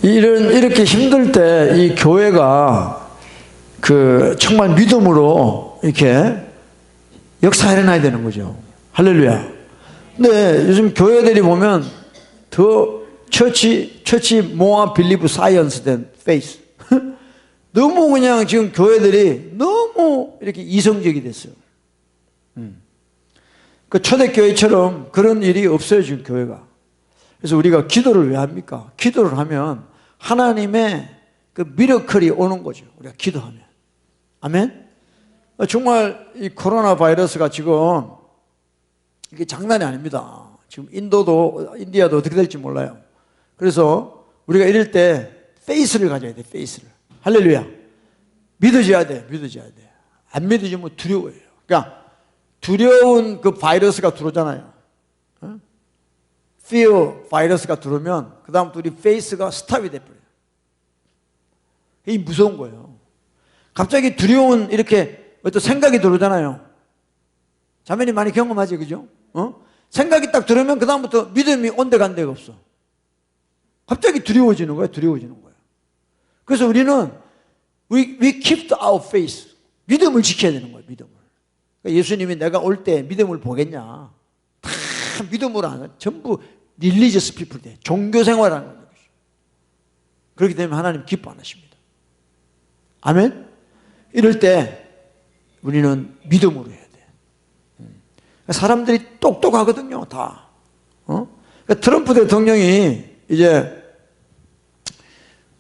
이렇게 힘들 때 이 교회가 정말 믿음으로 이렇게 역사 일어나야 되는 거죠. 할렐루야. 근데 요즘 교회들이 보면 더 처치 more believe science than faith. 너무 그냥 지금 교회들이 너무 이렇게 이성적이 됐어요. 그 초대교회처럼 그런 일이 없어요, 지금 교회가. 그래서 우리가 기도를 왜 합니까? 기도를 하면 하나님의 그 미러클이 오는 거죠. 우리가 기도하면. 아멘? 정말 이 코로나 바이러스가 지금 이게 장난이 아닙니다. 지금 인디아도 어떻게 될지 몰라요. 그래서 우리가 이럴 때 페이스를 가져야 돼, 페이스를. 할렐루야. 믿어져야 돼, 믿어져야 돼. 안 믿어지면 두려워해요. 그러니까 두려운 그 바이러스가 들어오잖아요. fear 바이러스가 들어오면 그 다음부터 우리 페이스가 스탑이 돼버려요. 이게 무서운 거예요. 갑자기 두려운 이렇게 어떤 생각이 들어오잖아요. 자매님 많이 경험하지, 그죠? 생각이 딱 들으면 그 다음부터 믿음이 온데간데가 없어. 갑자기 두려워지는 거야, 두려워지는 거야. 그래서 우리는 we keep our faith. 믿음을 지켜야 되는 거예요, 믿음을. 그러니까 예수님이 내가 올 때 믿음을 보겠냐. 다 믿음으로 하는 전부 religious people 돼. 종교 생활하는 거죠. 그렇기 때문에 하나님 기뻐 안 하십니다. 아멘? 이럴 때 우리는 믿음으로 해야 돼. 사람들이 똑똑하거든요, 다. 그러니까 트럼프 대통령이 이제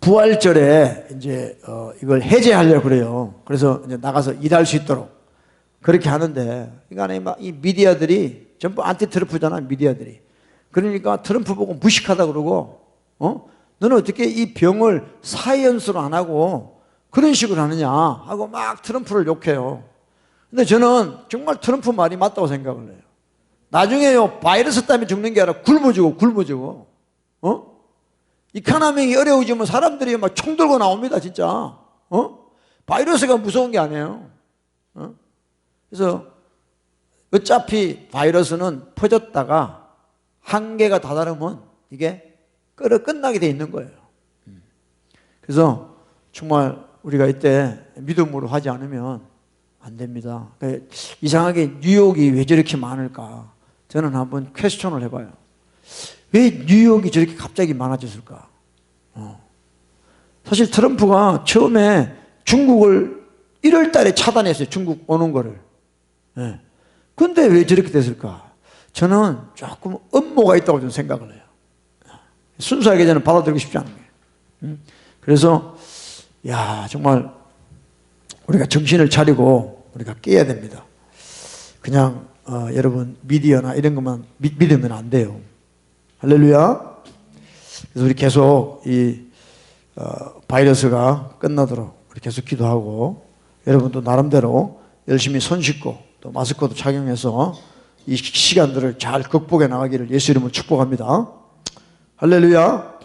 부활절에 이제 이걸 해제하려고 그래요. 그래서 이제 나가서 일할 수 있도록 그렇게 하는데, 그러니까 이 미디어들이 전부 안티 트럼프잖아, 미디어들이. 그러니까 트럼프 보고 무식하다 그러고, 너는 어떻게 이 병을 사이언스로 안 하고 그런 식으로 하느냐 하고 막 트럼프를 욕해요. 근데 저는 정말 트럼프 말이 맞다고 생각을 해요. 나중에요, 바이러스 때문에 죽는 게 아니라 굶어지고. 이카노믹이 어려워지면 사람들이 막 총 들고 나옵니다, 진짜. 바이러스가 무서운 게 아니에요. 그래서 어차피 바이러스는 퍼졌다가 한계가 다다르면 이게 끝나게 돼 있는 거예요. 그래서 정말 우리가 이때 믿음으로 하지 않으면 안 됩니다. 이상하게 뉴욕이 왜 저렇게 많을까? 저는 한번 퀘스천을 해봐요. 왜 뉴욕이 저렇게 갑자기 많아졌을까? 사실 트럼프가 처음에 중국을 1월 달에 차단했어요. 중국 오는 거를. 근데 왜 저렇게 됐을까? 저는 조금 음모가 있다고 저는 생각을 해요. 순수하게 저는 받아들이고 싶지 않은 거예요. 그래서 정말 우리가 정신을 차리고 우리가 깨야 됩니다. 그냥 여러분 미디어나 이런 것만 믿으면 안 돼요. 할렐루야. 그래서 우리 계속 이 바이러스가 끝나도록 우리 계속 기도하고, 여러분도 나름대로 열심히 손 씻고 또 마스크도 착용해서 이 시간들을 잘 극복해 나가기를 예수 이름으로 축복합니다. 할렐루야.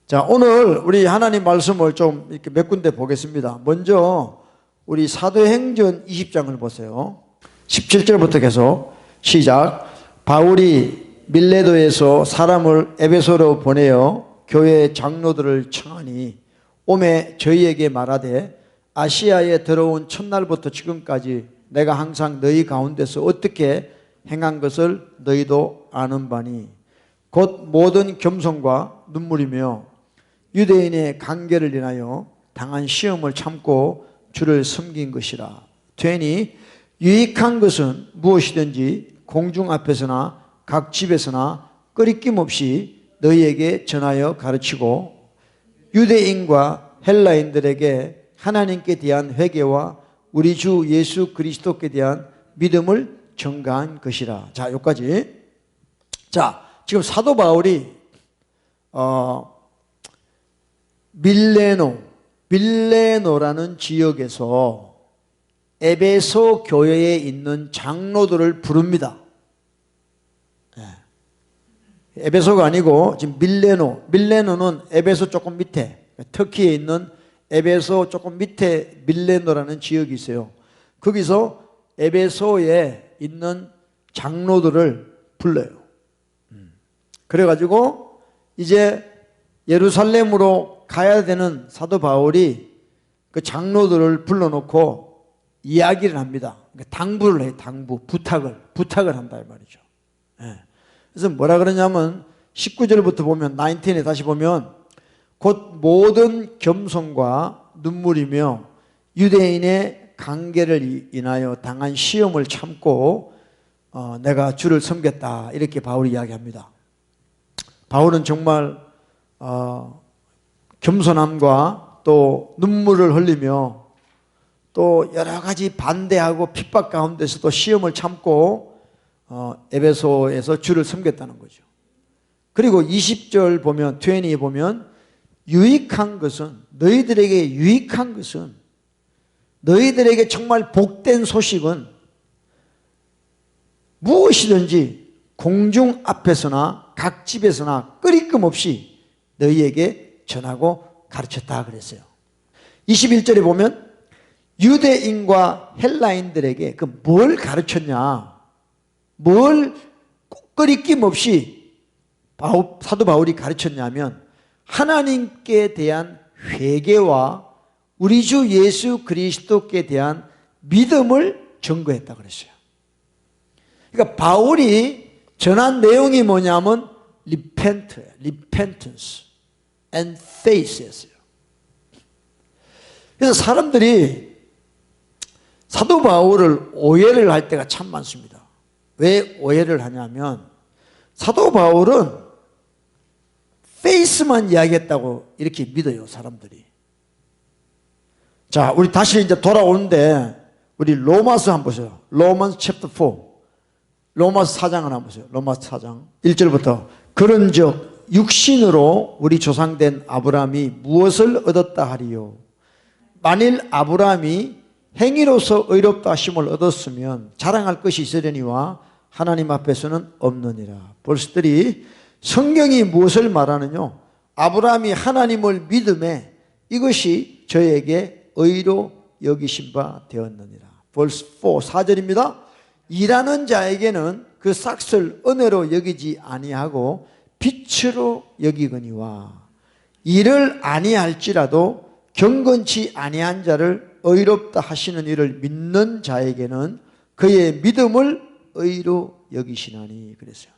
자, 오늘 우리 하나님 말씀을 좀 이렇게 몇 군데 보겠습니다. 먼저 우리 사도행전 20장을 보세요. 17절부터 계속 시작. 바울이 밀레도에서 사람을 에베소로 보내어 교회 장로들을 청하니 오매 저희에게 말하되 아시아에 들어온 첫날부터 지금까지 내가 항상 너희 가운데서 어떻게 행한 것을 너희도 아는 바니 곧 모든 겸손과 눈물이며 유대인의 관계를 인하여 당한 시험을 참고 주를 섬긴 것이라. 되니 유익한 것은 무엇이든지 공중 앞에서나 각 집에서나 꺼리낌 없이 너희에게 전하여 가르치고 유대인과 헬라인들에게 하나님께 대한 회개와 우리 주 예수 그리스도께 대한 믿음을 전가한 것이라. 자, 여기까지. 자, 지금 사도 바울이 밀레노라는 지역에서 에베소 교회에 있는 장로들을 부릅니다. 에베소가 아니고 지금 밀레노는 에베소 조금 밑에, 터키에 있는 에베소 조금 밑에 밀레노라는 지역이 있어요. 거기서 에베소에 있는 장로들을 불러요. 그래가지고 이제 예루살렘으로 가야 되는 사도 바울이 그 장로들을 불러놓고 이야기를 합니다. 그러니까 당부를 해요. 당부, 부탁을 한다 이 말이죠. 예. 그래서 뭐라 그러냐면 19절부터 보면 19에 다시 보면 곧 모든 겸손과 눈물이며 유대인의 관계를 인하여 당한 시험을 참고 내가 주를 섬겼다 이렇게 바울이 이야기합니다. 바울은 정말 겸손함과 또 눈물을 흘리며 또 여러 가지 반대하고 핍박 가운데서도 시험을 참고 에베소에서 주를 섬겼다는 거죠. 그리고 20절 보면 20에 보면 유익한 것은 너희들에게 유익한 것은 너희들에게 정말 복된 소식은 무엇이든지 공중 앞에서나 각 집에서나 끄리낌 없이 너희에게 전하고 가르쳤다 그랬어요. 21절에 보면 유대인과 헬라인들에게 그 뭘 가르쳤냐, 뭘 끄리낌 없이 사도 바울이 가르쳤냐면 하나님께 대한 회개와 우리 주 예수 그리스도께 대한 믿음을 전거했다 그랬어요. 그러니까 바울이 전한 내용이 뭐냐면 repentance and faith였어요. 그래서 사람들이 사도 바울을 오해를 할 때가 참 많습니다. 왜 오해를 하냐면 사도 바울은 페이스만 이야기했다고 이렇게 믿어요, 사람들이. 자, 우리 다시 이제 돌아오는데 우리 로마서 한번 보세요. 로마서 챕터 4. 로마서 4장을 한번 보세요. 로마서 4장 1절부터 그런즉 육신으로 우리 조상된 아브라함이 무엇을 얻었다 하리요? 만일 아브라함이 행위로서 의롭다 하심을 얻었으면 자랑할 것이 있으려니와 하나님 앞에서는 없느니라. 벌스들이 성경이 무엇을 말하느냐? 아브라함이 하나님을 믿음에 이것이 저에게 의로 여기신 바 되었느니라. 벌스 4, 4절입니다. 일하는 자에게는 그 삭슬 은혜로 여기지 아니하고 빛으로 여기거니와 일을 아니할지라도 경건치 아니한 자를 의롭다 하시는 이를 믿는 자에게는 그의 믿음을 의로 여기시나니 그랬어요.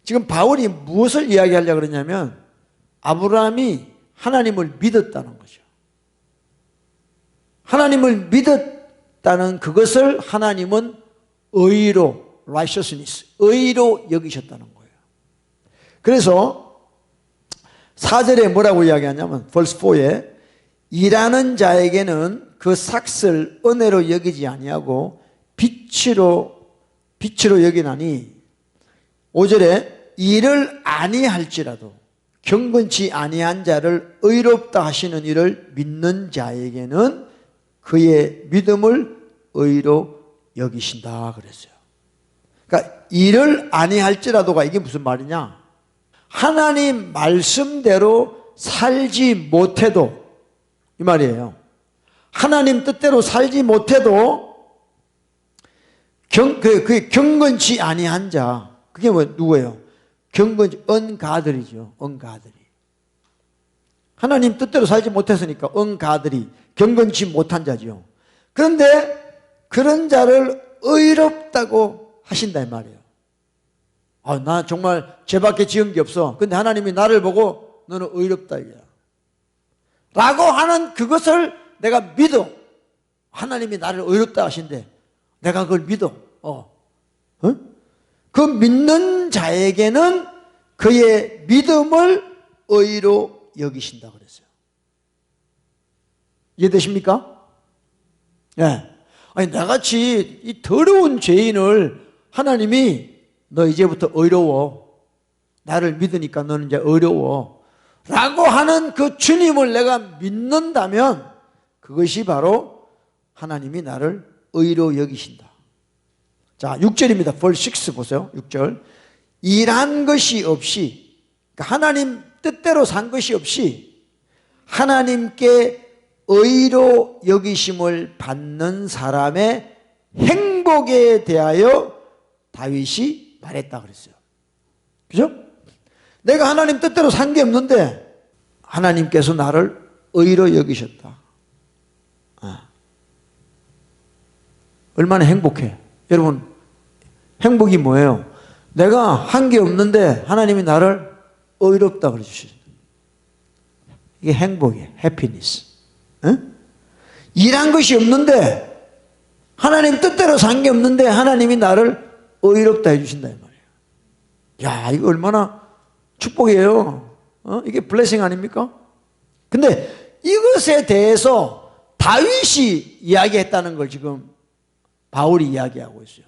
지금 바울이 무엇을 이야기하려고 그러냐면 아브라함이 하나님을 믿었다는 거죠. 하나님을 믿었다는 그것을 하나님은 의로, righteousness, 의로 여기셨다는 거예요. 그래서 4절에 뭐라고 이야기하냐면 verse 4에 일하는 자에게는 그 삭슬 은혜로 여기지 아니하고 빛으로 여기나니 5절에 일을 아니할지라도 경건치 아니한 자를 의롭다 하시는 이를 믿는 자에게는 그의 믿음을 의로 여기신다 그랬어요. 그러니까 일을 아니할지라도가 이게 무슨 말이냐? 하나님 말씀대로 살지 못해도 이 말이에요. 하나님 뜻대로 살지 못해도 그게 경건치 아니한 자, 그게 누구예요? 언가들이죠. 언가들이. 하나님 뜻대로 살지 못했으니까 언가들이 경건치 못한 자죠. 그런데 그런 자를 의롭다고 하신다 이 말이에요. 나 정말 죄밖에 지은 게 없어. 근데 하나님이 나를 보고 너는 의롭다 이거야. 라고 하는 그것을 내가 믿어. 하나님이 나를 의롭다 하신대. 내가 그걸 믿어. 그 믿는 자에게는 그의 믿음을 의로 여기신다 그랬어요. 이해되십니까? 예. 아니, 나같이 이 더러운 죄인을 하나님이 너 이제부터 의로워. 나를 믿으니까 너는 이제 의로워. 라고 하는 그 주님을 내가 믿는다면 그것이 바로 하나님이 나를 의로 여기신다. 자, 6절입니다. verse 6 보세요. 6절. 일한 것이 없이, 그러니까 하나님 뜻대로 산 것이 없이 하나님께 의로 여기심을 받는 사람의 행복에 대하여 다윗이 말했다 그랬어요. 그죠? 내가 하나님 뜻대로 산 게 없는데 하나님께서 나를 의로 여기셨다. 얼마나 행복해. 여러분, 행복이 뭐예요? 내가 한 게 없는데 하나님이 나를 의롭다 그러주시죠. 이게 행복이에요. 해피니스. 일한 것이 없는데 하나님 뜻대로 산 게 없는데 하나님이 나를 의롭다 해주신다 이 말이에요. 야, 이거 얼마나 축복이에요. 이게 블레싱 아닙니까? 근데 이것에 대해서 다윗이 이야기했다는 걸 지금 바울이 이야기하고 있어요.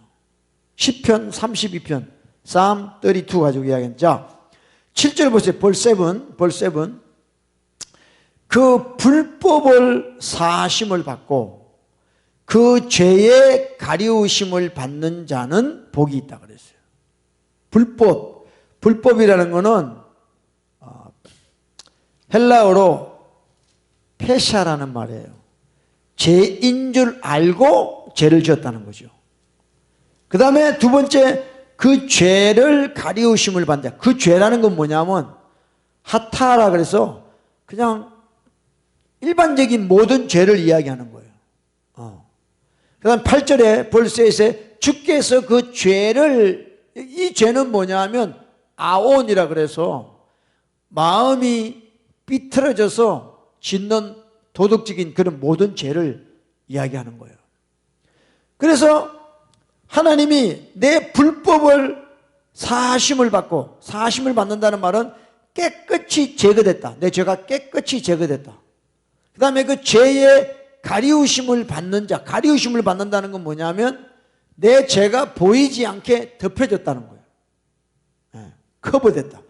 시편 32편 Psalm 32 가지고 이야기한. 자, 7절 보세요. 벌 7. 그 불법을 사하심을 받고 그 죄의 가리우심을 받는 자는 복이 있다 그랬어요. 불법이라는 것은 헬라어로 페샤라는 말이에요. 죄인 줄 알고 죄를 지었다는 거죠. 그 다음에 두 번째, 그 죄를 가리우심을 받는다. 그 죄라는 건 뭐냐면 하타라 그래서 그냥 일반적인 모든 죄를 이야기하는 거예요. 그 다음 8절에 벌새에 주께서 그 죄를, 이 죄는 뭐냐면 아온이라 그래서 마음이 삐뚤어져서 짓는 도덕적인 그런 모든 죄를 이야기하는 거예요. 그래서 하나님이 내 불법을 사하심을 받고, 사하심을 받는다는 말은 깨끗이 제거됐다. 내 죄가 깨끗이 제거됐다. 그 다음에 그 죄의 가리우심을 받는 자, 가리우심을 받는다는 건 뭐냐면 내 죄가 보이지 않게 덮여졌다는 거예요. 커버됐다.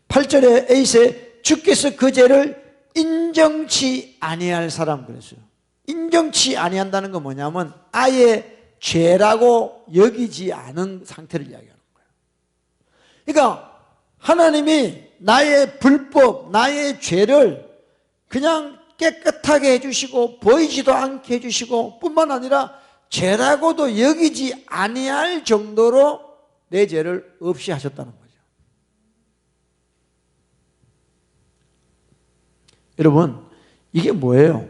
8절에 에이세 주께서 그 죄를 인정치 아니할 사람 그랬어요. 인정치 아니한다는 건 뭐냐면 아예 죄라고 여기지 않은 상태를 이야기하는 거예요. 그러니까 하나님이 나의 불법, 나의 죄를 그냥 깨끗하게 해주시고 보이지도 않게 해주시고 뿐만 아니라 죄라고도 여기지 아니할 정도로 내 죄를 없이 하셨다는 거죠. 여러분, 이게 뭐예요?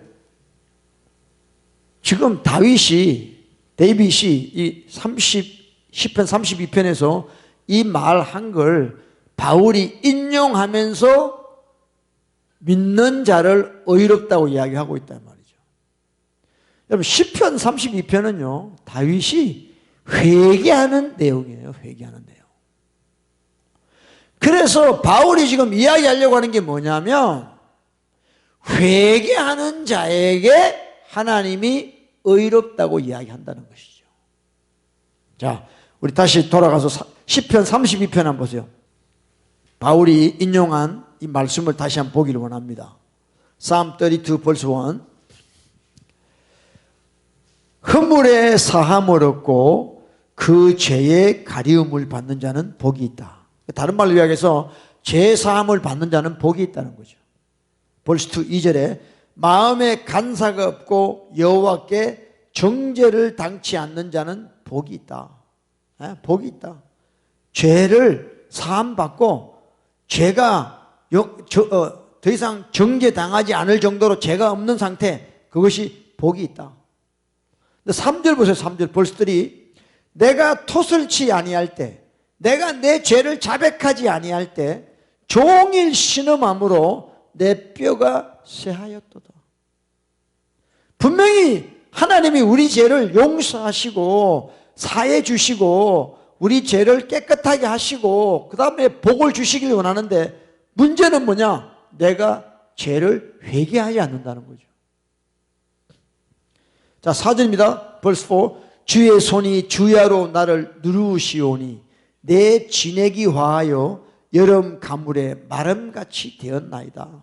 지금 데이빗이 이 10편 32편에서 이 말 한 걸 바울이 인용하면서 믿는 자를 의롭다고 이야기하고 있단 말이죠. 여러분, 10편 32편은요 다윗이 회개하는 내용이에요. 회개하는 내용. 그래서 바울이 지금 이야기하려고 하는 게 뭐냐면 회개하는 자에게 하나님이 의롭다고 이야기한다는 것이죠. 자, 우리 다시 돌아가서 10편 32편 한번 보세요. 바울이 인용한 이 말씀을 다시 한번 보기를 원합니다. Psalm 32 verse 1. 허물의 사함을 얻고 그 죄의 가리움을 받는 자는 복이 있다. 다른 말로 이야기해서 죄 사함을 받는 자는 복이 있다는 거죠. verse 2 2절에 마음에 간사가 없고 여호와께 정죄를 당치 않는 자는 복이 있다. 복이 있다. 죄를 사함받고 죄가 더 이상 정죄당하지 않을 정도로 죄가 없는 상태, 그것이 복이 있다. 3절 보세요. 3절 벌써 3. 내가 토설치 아니할 때, 내가 내 죄를 자백하지 아니할 때 종일 신음함으로 내 뼈가 쇠하였도다. 분명히 하나님이 우리 죄를 용서하시고 사해 주시고 우리 죄를 깨끗하게 하시고 그 다음에 복을 주시길 원하는데 문제는 뭐냐? 내가 죄를 회개하지 않는다는 거죠. 자, 4절입니다. verse 4. 주의 손이 주야로 나를 누르시오니 내 진액이 화하여 여름 가물에 마름같이 되었나이다.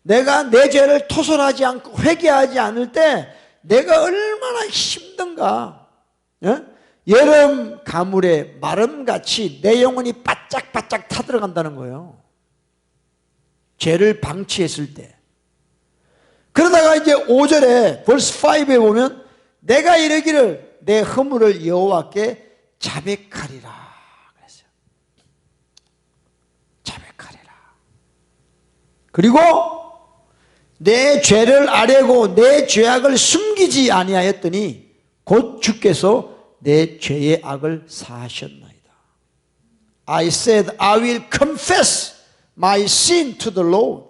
내가 내 죄를 토설하지 않고 회개하지 않을 때 내가 얼마나 힘든가. 여름 가물에 마름같이 내 영혼이 바짝바짝 타들어간다는 거예요. 죄를 방치했을 때. 그러다가 이제 5절에 verse 5에 보면 내가 이르기를 내 허물을 여호와께 자백하리라 그랬어요. 자백하리라. 그리고 내 죄를 아뢰고 내 죄악을 숨기지 아니하였더니 곧 주께서 내 죄의 악을 사하셨나이다. I said I will confess my sin to the Lord.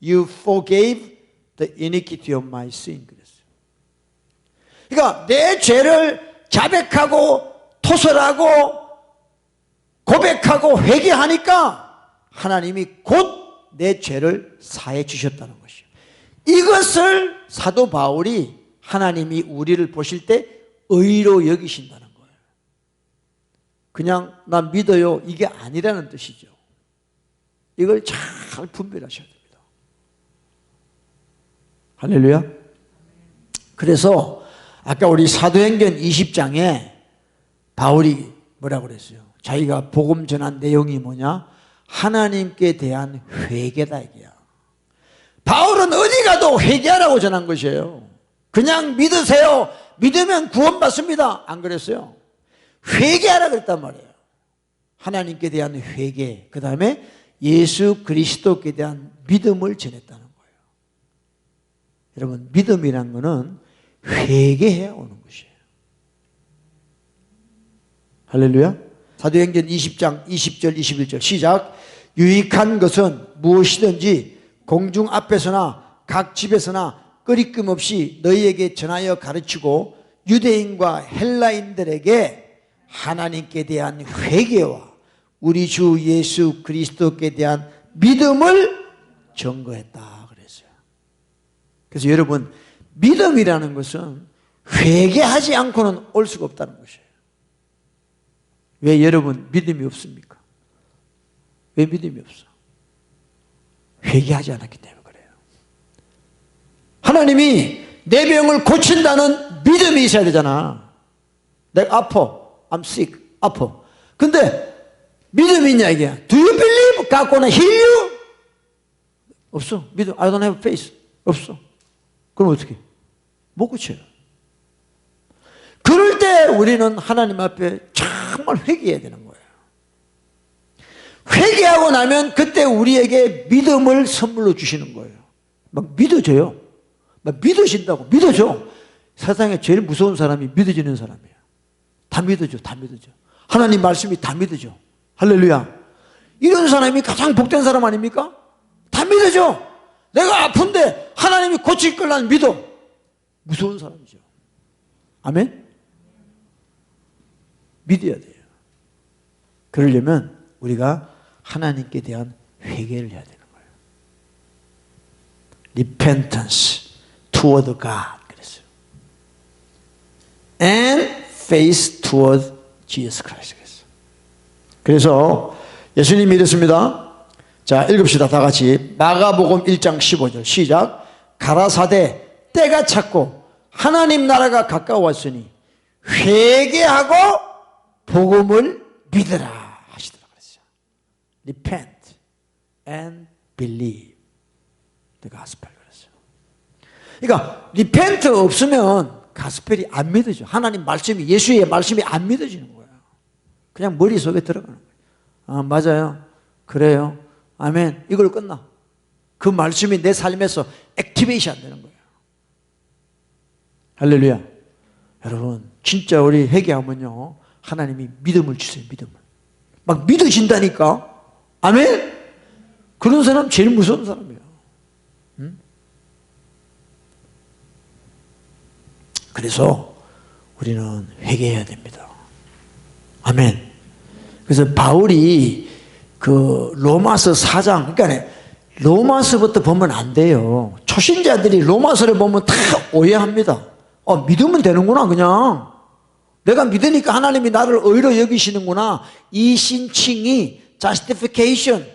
You forgave the iniquity of my sin. 그랬어요. 그러니까 내 죄를 자백하고 토설하고 고백하고 회개하니까 하나님이 곧 내 죄를 사해 주셨다는 것이에요. 이것을 사도 바울이 하나님이 우리를 보실 때 의로 여기신다는 거예요. 그냥 나 믿어요 이게 아니라는 뜻이죠. 이걸 잘 분별하셔야 됩니다. 할렐루야. 그래서 아까 우리 사도행전 20장에 바울이 뭐라고 그랬어요? 자기가 복음 전한 내용이 뭐냐? 하나님께 대한 회개다 이게야. 바울은 어디 가도 회개하라고 전한 것이에요. 그냥 믿으세요. 믿으면 구원받습니다. 안 그랬어요? 회개하라 그랬단 말이에요. 하나님께 대한 회개, 그 다음에 예수 그리스도께 대한 믿음을 전했다는 거예요. 여러분, 믿음이란 거는 회개해야 오는 것이에요. 할렐루야. 사도행전 20장 20절 21절 시작. 유익한 것은 무엇이든지 공중 앞에서나 각 집에서나 끊임 없이 너희에게 전하여 가르치고 유대인과 헬라인들에게 하나님께 대한 회개와 우리 주 예수 그리스도께 대한 믿음을 증거했다 그랬어요. 그래서 여러분, 믿음이라는 것은 회개하지 않고는 올 수가 없다는 것이에요. 왜 여러분 믿음이 없습니까? 왜 믿음이 없어? 회개하지 않았기 때문에 그래요. 하나님이 내 병을 고친다는 믿음이 있어야 되잖아. 내가 아파. I'm sick. 아파. 근데 믿음이 있냐 이게? Do you believe God gonna heal you? 없어. 믿음. I don't have faith. 없어. 그럼 어떻게? 못 고쳐요. 그럴 때 우리는 하나님 앞에 정말 회개해야 되는 거예요. 회개하고 나면 그때 우리에게 믿음을 선물로 주시는 거예요. 막 믿어져요. 막 믿으신다고. 믿어져. 세상에 제일 무서운 사람이 믿어지는 사람이에요. 다 믿어져. 다 믿어져. 하나님 말씀이 다 믿어져. 할렐루야. 이런 사람이 가장 복된 사람 아닙니까? 다 믿어져. 내가 아픈데 하나님이 고칠 걸 난 믿어. 무서운 사람이죠. 아멘? 믿어야 돼요. 그러려면 우리가 하나님께 대한 회개를 해야 되는 거예요. Repentance toward God 그랬어요. And faith toward Jesus Christ 그랬어요. 그래서 예수님이 이랬습니다. 자, 읽읍시다. 다 같이. 마가복음 1장 15절 시작. 가라사대 때가 찼고 하나님 나라가 가까웠으니 회개하고 복음을 믿으라 하시더라 그랬어요. Repent and believe the gospel 그랬어요. 그러니까 repent 없으면 가스펠이 안 믿어져. 하나님 말씀이, 예수의 말씀이 안 믿어지는 거예요. 그냥 머릿속에 들어가는 거예요. 아, 맞아요. 그래요. 아멘. 이걸 끝나. 그 말씀이 내 삶에서 액티베이션 안 되는 거예요. 할렐루야. 여러분, 진짜 우리 회개하면요, 하나님이 믿음을 주세요. 믿음을. 막 믿어진다니까. 아멘. 그런 사람 제일 무서운 사람이에요. 응? 그래서 우리는 회개해야 됩니다. 아멘. 그래서 바울이 그 로마서 4장, 그러니까 로마서부터 보면 안 돼요. 초신자들이 로마서를 보면 다 오해합니다. 믿으면 되는구나, 그냥. 내가 믿으니까 하나님이 나를 의로 여기시는구나. 이 신칭이 justification.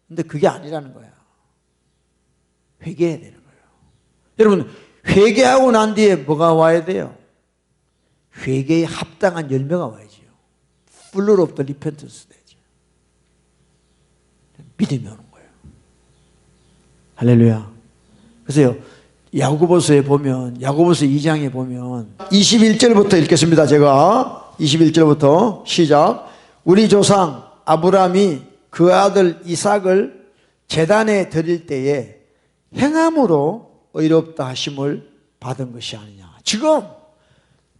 근데 그게 아니라는 거야. 회개해야 되는 거예요. 여러분, 회개하고 난 뒤에 뭐가 와야 돼요? 회개에 합당한 열매가 와야지요. Full of the repentance 되지. 믿음이 오는 거예요. 할렐루야. 그래서요, 야고보서에 보면, 야고보서 2장에 보면 21절부터 읽겠습니다. 제가 21절부터 시작. 우리 조상 아브라함이 그 아들 이삭을 제단에 드릴 때에 행함으로 의롭다 하심을 받은 것이 아니냐. 지금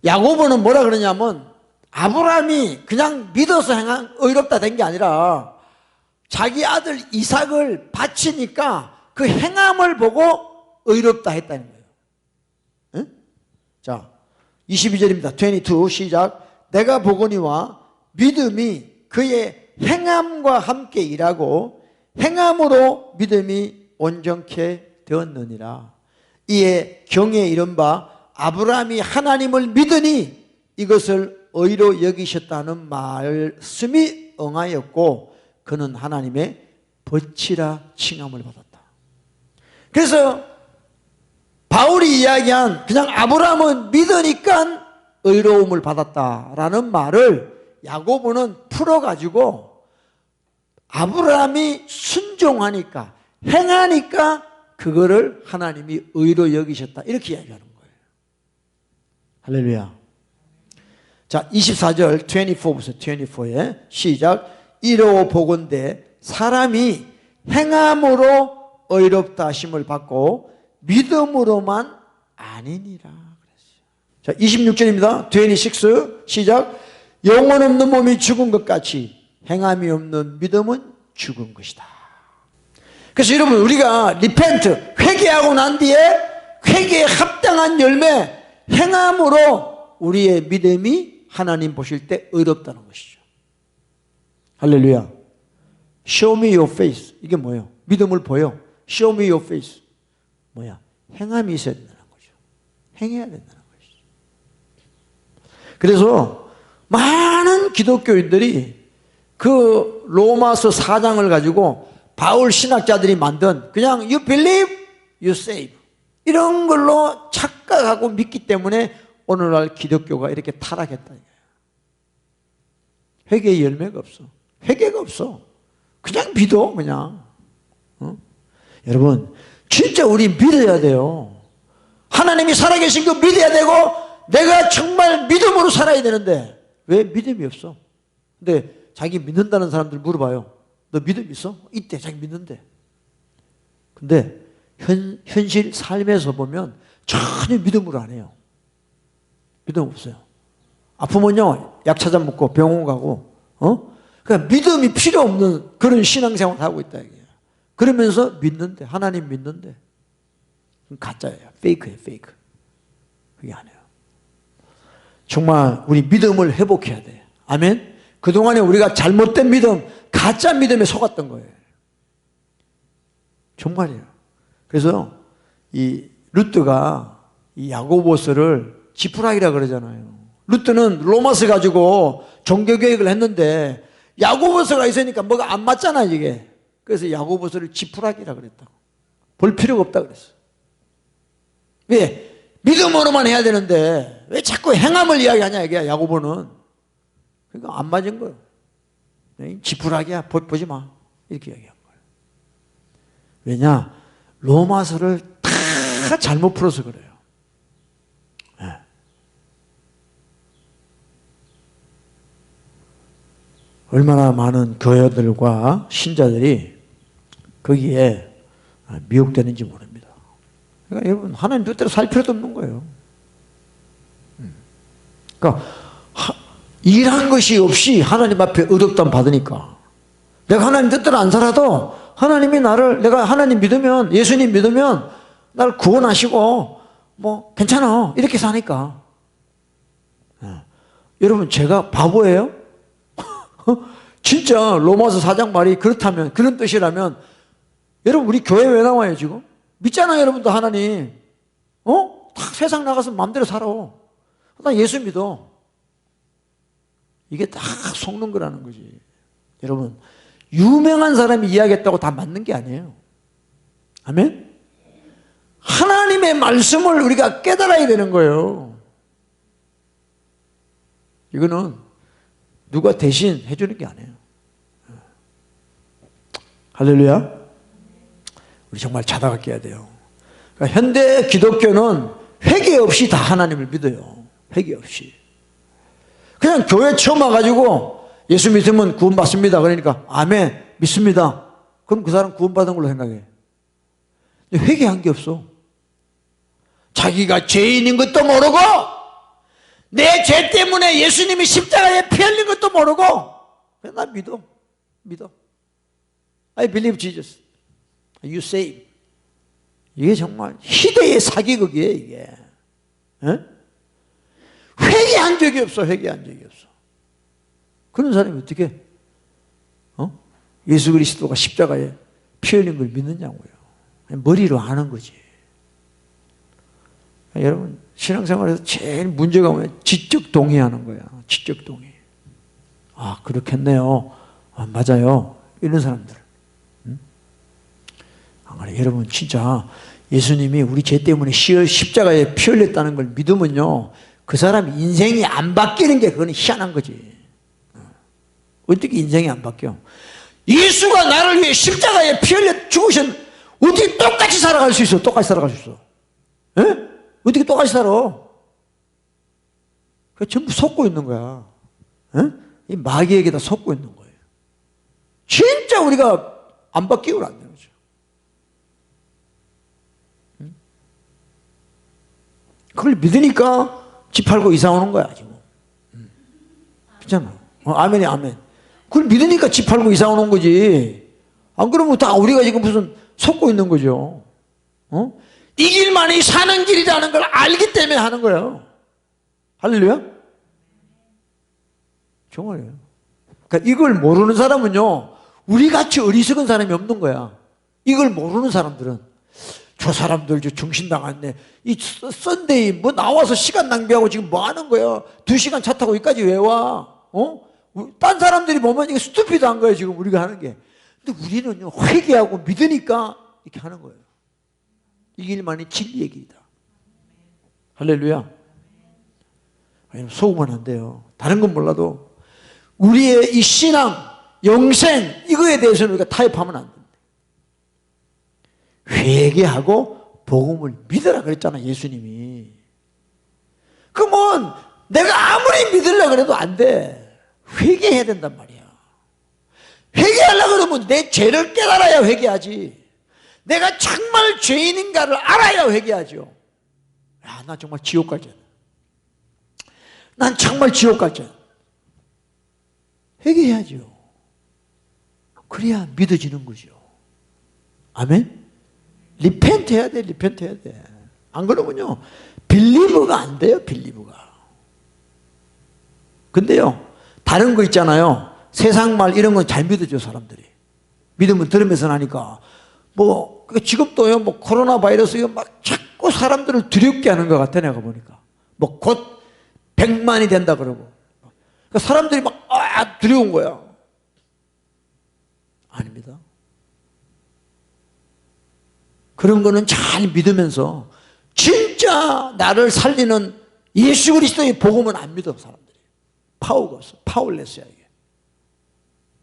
야고보는 뭐라 그러냐면 아브라함이 그냥 믿어서 의롭다 된 게 아니라 자기 아들 이삭을 바치니까 그 행함을 보고 의롭다 했다는 거예요. 응? 자, 22절입니다. 22 시작. 내가 보거니와 믿음이 그의 행함과 함께 일하고 행함으로 믿음이 온전케 되었느니라. 이에 경에 이른 바 아브라함이 하나님을 믿으니 이것을 의로 여기셨다는 말씀이 응하였고 그는 하나님의 벗이라 칭함을 받았다. 그래서 바울이 이야기한 그냥 아브라함은 믿으니까 의로움을 받았다라는 말을 야고보는 풀어가지고 아브라함이 순종하니까 행하니까 그거를 하나님이 의로 여기셨다 이렇게 이야기하는 거예요. 할렐루야. 자, 24절 24부터 24에 시작. 이로 보건대 사람이 행함으로 의롭다 하심을 받고 믿음으로만 아니니라 그랬어요. 자, 26절입니다. 26 시작. 영혼 없는 몸이 죽은 것 같이 행함이 없는 믿음은 죽은 것이다. 그래서 여러분 우리가 리펜트 회개하고 난 뒤에 회개에 합당한 열매 행함으로 우리의 믿음이 하나님 보실 때 의롭다는 것이죠. 할렐루야. Show me your face. 이게 뭐예요? 믿음을 보여. Show me your face. 뭐야? 행함이 있어야 된다는 거죠. 행해야 된다는 것이죠. 그래서 많은 기독교인들이 그 로마서 4장을 가지고 바울 신학자들이 만든 그냥 you believe, you save 이런 걸로 착각하고 믿기 때문에 오늘날 기독교가 이렇게 타락했다는 거예요. 회개의 열매가 없어. 회개가 없어. 그냥 믿어 그냥. 여러분 진짜 우리 믿어야 돼요. 하나님이 살아계신 거 믿어야 되고 내가 정말 믿음으로 살아야 되는데 왜 믿음이 없어? 근데 자기 믿는다는 사람들 물어봐요. 너 믿음 있어? 있대. 자기 믿는데. 근데 현실 삶에서 보면 전혀 믿음으로 안 해요. 믿음 없어요. 아프면요 약 찾아 먹고 병원 가고 그러니까 믿음이 필요 없는 그런 신앙생활을 하고 있다 이게. 그러면서 믿는데 하나님 믿는데 가짜예요. 페이크예요. 페이크. 그게 아니에요. 정말 우리 믿음을 회복해야 돼. 아멘. 그동안에 우리가 잘못된 믿음 가짜 믿음에 속았던 거예요. 정말이에요. 그래서 이 룻드가 이 야고보서를 지푸라기라 그러잖아요. 룻드는 로마서 가지고 종교개혁을 했는데 야고보서가 있으니까 뭐가 안 맞잖아 이게. 그래서 야고보서를 지푸라기라 그랬다고. 볼 필요가 없다 그랬어. 왜? 믿음으로만 해야 되는데 왜 자꾸 행함을 이야기하냐 이게 야고보는. 그러니까 안 맞은 거예요. 지푸라기야 보지 마 이렇게 이야기한 거예요. 왜냐? 로마서를 다 잘못 풀어서 그래요. 네. 얼마나 많은 교회들과 신자들이 거기에 미혹되는지 모릅니다. 그러니까 여러분 하나님 뜻대로 살 필요도 없는 거예요. 그러니까 일한 것이 없이 하나님 앞에 의롭다함 받으니까 내가 하나님 뜻대로 안 살아도 하나님이 나를 내가 하나님 믿으면 예수님 믿으면 나를 구원하시고 뭐 괜찮아 이렇게 사니까. 여러분 제가 바보예요? 진짜 로마서 4장 말이 그렇다면 그런 뜻이라면 여러분 우리 교회 왜 나와요 지금? 믿잖아요 여러분도 하나님. 다 세상 나가서 마음대로 살아. 나 예수 믿어. 이게 다 속는 거라는 거지. 여러분 유명한 사람이 이야기했다고 다 맞는 게 아니에요. 아멘? 하나님의 말씀을 우리가 깨달아야 되는 거예요. 이거는 누가 대신 해주는 게 아니에요. 할렐루야. 우리 정말 자다가 깨야 돼요. 그러니까 현대 기독교는 회개 없이 다 하나님을 믿어요. 회개 없이. 그냥 교회 처음 와가지고 예수 믿으면 구원받습니다. 그러니까 아멘 믿습니다. 그럼 그 사람 구원받은 걸로 생각해. 회개한 게 없어. 자기가 죄인인 것도 모르고 내 죄 때문에 예수님이 십자가에 피 흘린 것도 모르고 그냥 나 믿어. I believe Jesus. You save. 이게 정말 희대의 사기극이에요, 이게. 에? 회개한 적이 없어, 회개한 적이 없어. 그런 사람이 어떻게 예수 그리스도가 십자가에 피 흘린 걸 믿느냐고요. 머리로 아는 거지. 여러분, 신앙생활에서 제일 문제가 뭐냐? 지적 동의하는 거야. 지적 동의. 아, 그렇겠네요. 아, 맞아요. 이런 사람들. 여러분, 진짜 예수님이 우리 죄 때문에 십자가에 피 흘렸다는 걸 믿으면요, 그 사람 인생이 안 바뀌는 게 그건 희한한 거지. 어떻게 인생이 안 바뀌어? 예수가 나를 위해 십자가에 피 흘려 죽으신, 어떻게 똑같이 살아갈 수 있어? 똑같이 살아갈 수 있어. 에? 어떻게 똑같이 살아? 전부 속고 있는 거야. 에? 이 마귀에게다 속고 있는 거예요. 진짜 우리가 안 바뀌고는 안 되는 거죠. 그걸 믿으니까 집 팔고 이사 오는 거야, 지금. 그렇잖아. 아멘이 아멘. 그걸 믿으니까 집 팔고 이사 오는 거지. 안 그러면 다 우리가 지금 무슨 속고 있는 거죠. 이 길만이 사는 길이라는 걸 알기 때문에 하는 거예요. 할렐루야? 정말요. 그러니까 이걸 모르는 사람은요, 우리같이 어리석은 사람이 없는 거야. 이걸 모르는 사람들은 저 사람들 저 정신 나갔네. 이 썬데이 뭐 나와서 시간 낭비하고 지금 뭐 하는 거야? 2시간 차 타고 여기까지 왜 와? 딴 사람들이 보면 이게 스투피드한 거예요, 지금 우리가 하는 게. 근데 우리는요, 회개하고 믿으니까 이렇게 하는 거예요. 이 길만이 진리의 길이다. 할렐루야. 속으면 안 돼요. 다른 건 몰라도 우리의 이 신앙, 영생, 이거에 대해서는 우리가 타협하면 안 된다. 회개하고 복음을 믿으라 그랬잖아, 예수님이. 그러면 내가 아무리 믿으려고 해도 안 돼. 회개해야 된단 말이야. 회개하려고 그러면 내 죄를 깨달아야 회개하지. 내가 정말 죄인인가를 알아야 회개하죠. 야, 나 정말 지옥 갈 죄. 난 정말 지옥 갈 죄. 회개해야죠. 그래야 믿어지는 거죠. 아멘? 리펜트 해야 돼, 리펜트 해야 돼. 안 그러면요, 빌리버가 안 돼요, 빌리버가. 근데요, 다른 거 있잖아요. 세상 말 이런 건 잘 믿어줘, 사람들이. 믿으면 들으면서 나니까. 뭐, 지금도요, 뭐, 코로나 바이러스, 이거 막 자꾸 사람들을 두렵게 하는 것 같아, 내가 보니까. 뭐, 곧 100만이 된다 그러고. 그러니까 사람들이 막, 두려운 거야. 아닙니다. 그런 거는 잘 믿으면서, 진짜 나를 살리는 예수 그리스도의 복음은 안 믿어, 사람들이. 파워가 없어. 파워레스야, 이게.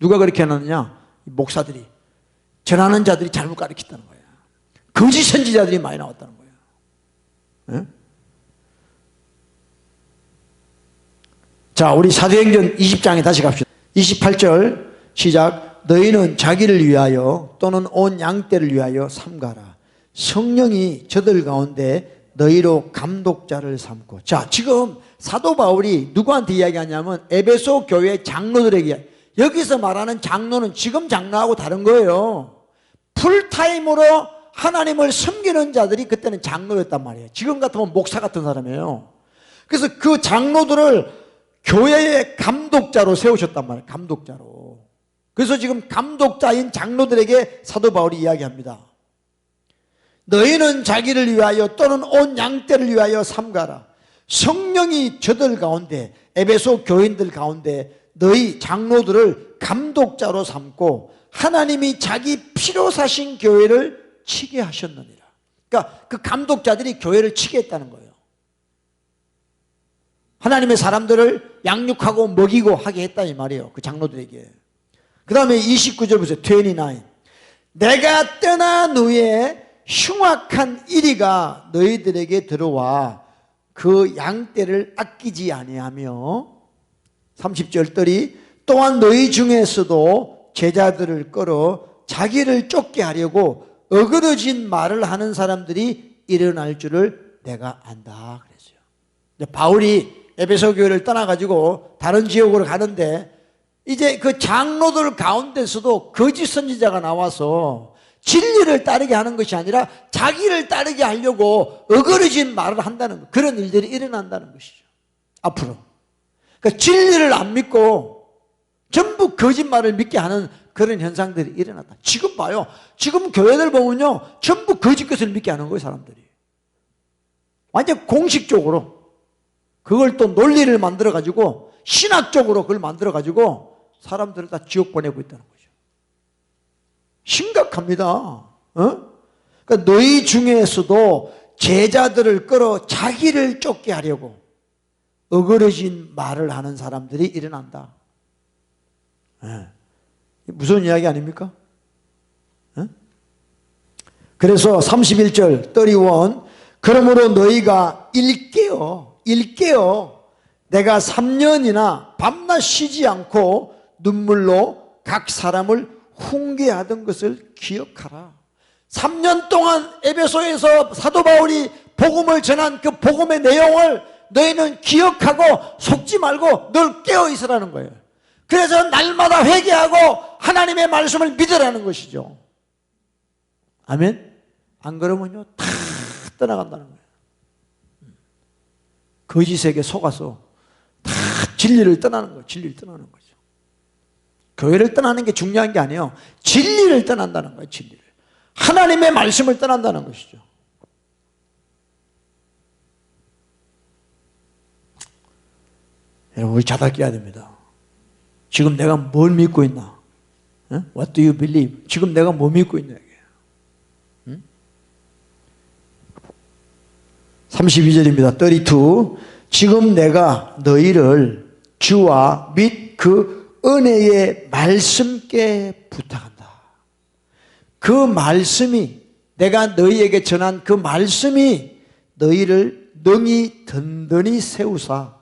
누가 그렇게 해놨느냐? 목사들이. 전하는 자들이 잘못 가르쳤다는 거야. 거짓 선지자들이 많이 나왔다는 거야. 네? 자, 우리 사도행전 20장에 다시 갑시다. 28절 시작. 너희는 자기를 위하여 또는 온 양떼를 위하여 삼가라. 성령이 저들 가운데 너희로 감독자를 삼고. 자, 지금 사도 바울이 누구한테 이야기하냐면 에베소 교회 장로들에게. 여기서 말하는 장로는 지금 장로하고 다른 거예요. 풀타임으로 하나님을 섬기는 자들이 그때는 장로였단 말이에요. 지금 같으면 목사 같은 사람이에요. 그래서 그 장로들을 교회의 감독자로 세우셨단 말이에요. 감독자로. 그래서 지금 감독자인 장로들에게 사도 바울이 이야기합니다. 너희는 자기를 위하여 또는 온 양떼를 위하여 삼가라. 성령이 저들 가운데, 에베소 교인들 가운데 너희 장로들을 감독자로 삼고 하나님이 자기 피로 사신 교회를 치게 하셨느니라. 그러니까 그 감독자들이 교회를 치게 했다는 거예요. 하나님의 사람들을 양육하고 먹이고 하게 했다 이 말이에요. 그 장로들에게. 그 다음에 29절 보세요. 29. 내가 떠난 후에 흉악한 이리가 너희들에게 들어와 그 양떼를 아끼지 아니하며 30절 떨이 또한 너희 중에서도 제자들을 끌어 자기를 쫓게 하려고 어그러진 말을 하는 사람들이 일어날 줄을 내가 안다 그랬어요. 바울이 에베소 교회를 떠나가지고 다른 지역으로 가는데 이제 그 장로들 가운데서도 거짓 선지자가 나와서 진리를 따르게 하는 것이 아니라 자기를 따르게 하려고 어그러진 말을 한다는 것, 그런 일들이 일어난다는 것이죠. 앞으로. 그러니까 진리를 안 믿고 전부 거짓말을 믿게 하는 그런 현상들이 일어났다. 지금 봐요. 지금 교회들 보면요, 전부 거짓 것을 믿게 하는 거예요, 사람들이. 완전 공식적으로. 그걸 또 논리를 만들어가지고, 신학적으로 그걸 만들어가지고, 사람들을 다 지옥 보내고 있다는 거죠. 심각합니다. 그러니까 너희 중에서도 제자들을 끌어 자기를 쫓게 하려고 어그러진 말을 하는 사람들이 일어난다. 무서운 이야기 아닙니까? 그래서 31절 31 그러므로 너희가 일깨어 내가 3년이나 밤낮 쉬지 않고 눈물로 각 사람을 훈계하던 것을 기억하라. 3년 동안 에베소에서 사도 바울이 복음을 전한 그 복음의 내용을 너희는 기억하고 속지 말고 늘 깨어 있으라는 거예요. 그래서 날마다 회개하고 하나님의 말씀을 믿으라는 것이죠. 아멘? 안 그러면요 다 떠나간다는 거예요. 거짓에게 속아서 다 진리를 떠나는 거예요. 진리를 떠나는 거죠. 교회를 떠나는 게 중요한 게 아니에요. 진리를 떠난다는 거예요. 진리를. 하나님의 말씀을 떠난다는 것이죠. 여러분, 우리 자답해야 됩니다. 지금 내가 뭘 믿고 있나? What do you believe? 지금 내가 뭐 믿고 있냐? 32절입니다. 32. 지금 내가 너희를 주와 및 그 은혜의 말씀께 부탁한다. 그 말씀이, 내가 너희에게 전한 그 말씀이 너희를 능히 든든히 세우사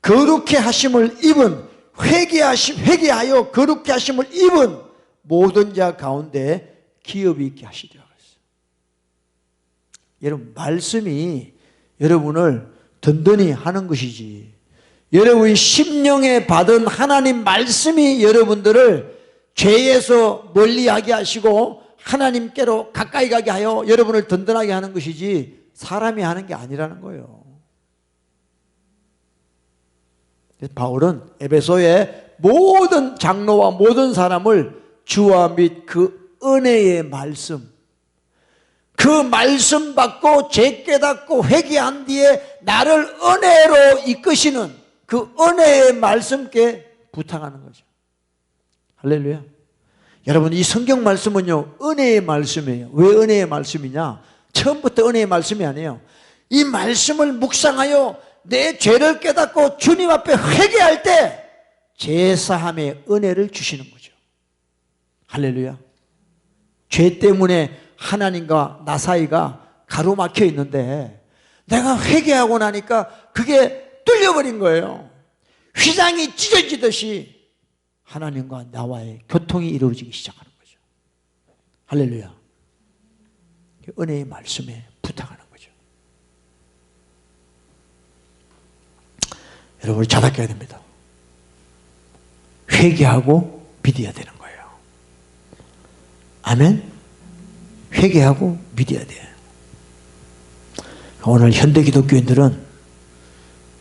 거룩해 하심을 입은 회개하여 거룩해 하심을 입은 모든 자 가운데 기업이 있게 하시리라. 여러분, 말씀이 여러분을 든든히 하는 것이지, 여러분이 심령에 받은 하나님 말씀이 여러분들을 죄에서 멀리하게 하시고 하나님께로 가까이 가게 하여 여러분을 든든하게 하는 것이지 사람이 하는 게 아니라는 거예요. 바울은 에베소의 모든 장로와 모든 사람을 주와 및 그 은혜의 말씀, 그 말씀 받고 죄 깨닫고 회개한 뒤에 나를 은혜로 이끄시는 그 은혜의 말씀께 부탁하는 거죠. 할렐루야. 여러분, 이 성경 말씀은요 은혜의 말씀이에요. 왜 은혜의 말씀이냐? 처음부터 은혜의 말씀이 아니에요. 이 말씀을 묵상하여 내 죄를 깨닫고 주님 앞에 회개할 때 제사함의 은혜를 주시는 거죠. 할렐루야. 죄 때문에 하나님과 나 사이가 가로막혀 있는데 내가 회개하고 나니까 그게 뚫려버린 거예요. 휘장이 찢어지듯이 하나님과 나와의 교통이 이루어지기 시작하는 거죠. 할렐루야. 은혜의 말씀에 부탁하는 거죠. 여러분, 우리 자각해야 됩니다. 회개하고 믿어야 되는 거예요. 아멘. 회개하고 믿어야 돼요. 오늘 현대 기독교인들은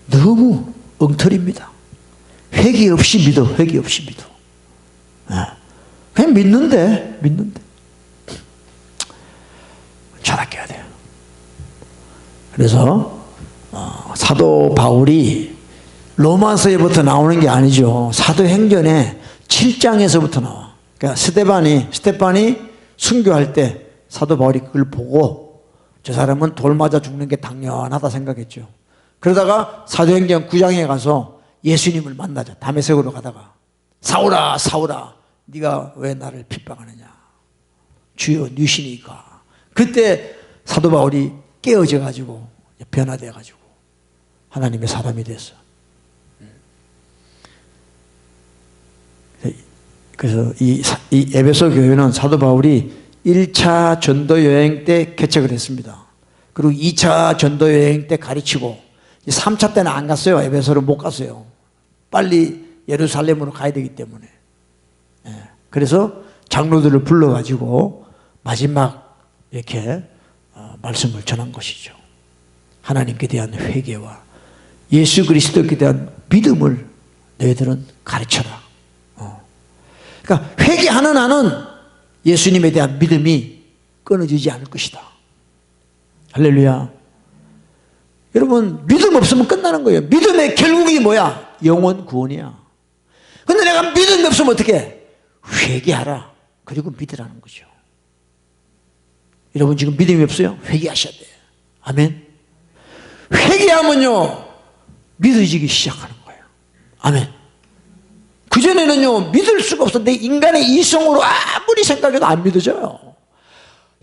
너무 엉터리입니다. 회개 없이 믿어. 회개 없이 믿어. 그냥 믿는데 자각해야 돼요. 그래서 사도 바울이 로마서에부터 나오는 게 아니죠. 사도행전에 7장에서부터 나와. 그러니까 스테반이 순교할 때 사도 바울이 그걸 보고 저 사람은 돌 맞아 죽는 게 당연하다 생각했죠. 그러다가 사도행전 9장에 가서 예수님을 만나자. 다메섹으로 가다가 사울아 사울아 네가 왜 나를 핍박하느냐. 주여 누시니까. 그때 사도 바울이 깨어져 가지고 변화돼 가지고 하나님의 사람이 됐어. 그래서 이 에베소 교회는 사도 바울이 1차 전도 여행 때 개척을 했습니다. 그리고 2차 전도 여행 때 가르치고 3차 때는 안 갔어요. 에베소를 못 갔어요. 빨리 예루살렘으로 가야 되기 때문에. 그래서 장로들을 불러가지고 마지막 이렇게 말씀을 전한 것이죠. 하나님께 대한 회개와 예수 그리스도께 대한 믿음을 너희들은 가르쳐라. 그러니까 회개하는 한은 예수님에 대한 믿음이 끊어지지 않을 것이다. 할렐루야. 여러분, 믿음 없으면 끝나는 거예요. 믿음의 결국이 뭐야? 영원 구원이야. 근데 내가 믿음이 없으면 어떻게 해? 회개하라. 그리고 믿으라는 거죠. 여러분 지금 믿음이 없어요? 회개하셔야 돼요. 아멘. 회개하면요 믿어지기 시작하는 거예요. 아멘. 그전에는요 믿을 수가 없어. 내 인간의 이성으로 아무리 생각해도 안 믿어져요.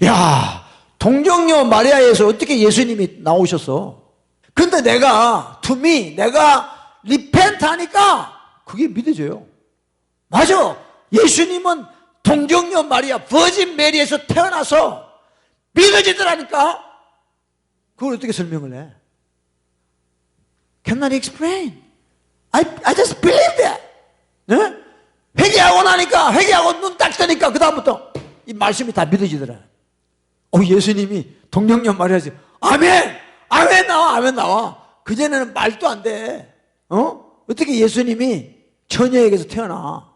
야, 동정녀 마리아에서 어떻게 예수님이 나오셨어? 근데 내가 내가 리펜트 하니까 그게 믿어져요. 맞아. 예수님은 동정녀 마리아 버진 메리에서 태어나서 믿어지더라니까. 그걸 어떻게 설명을 해? Cannot explain. I just believe that. 네? 회개하고 나니까, 회개하고 눈 딱 뜨니까 그 다음부터 이 말씀이 다 믿어지더라. 예수님이 동정녀 마리아에서 아멘! 아멘 나와! 아멘 나와! 그전에는 말도 안 돼. 어떻게 예수님이 처녀에게서 태어나?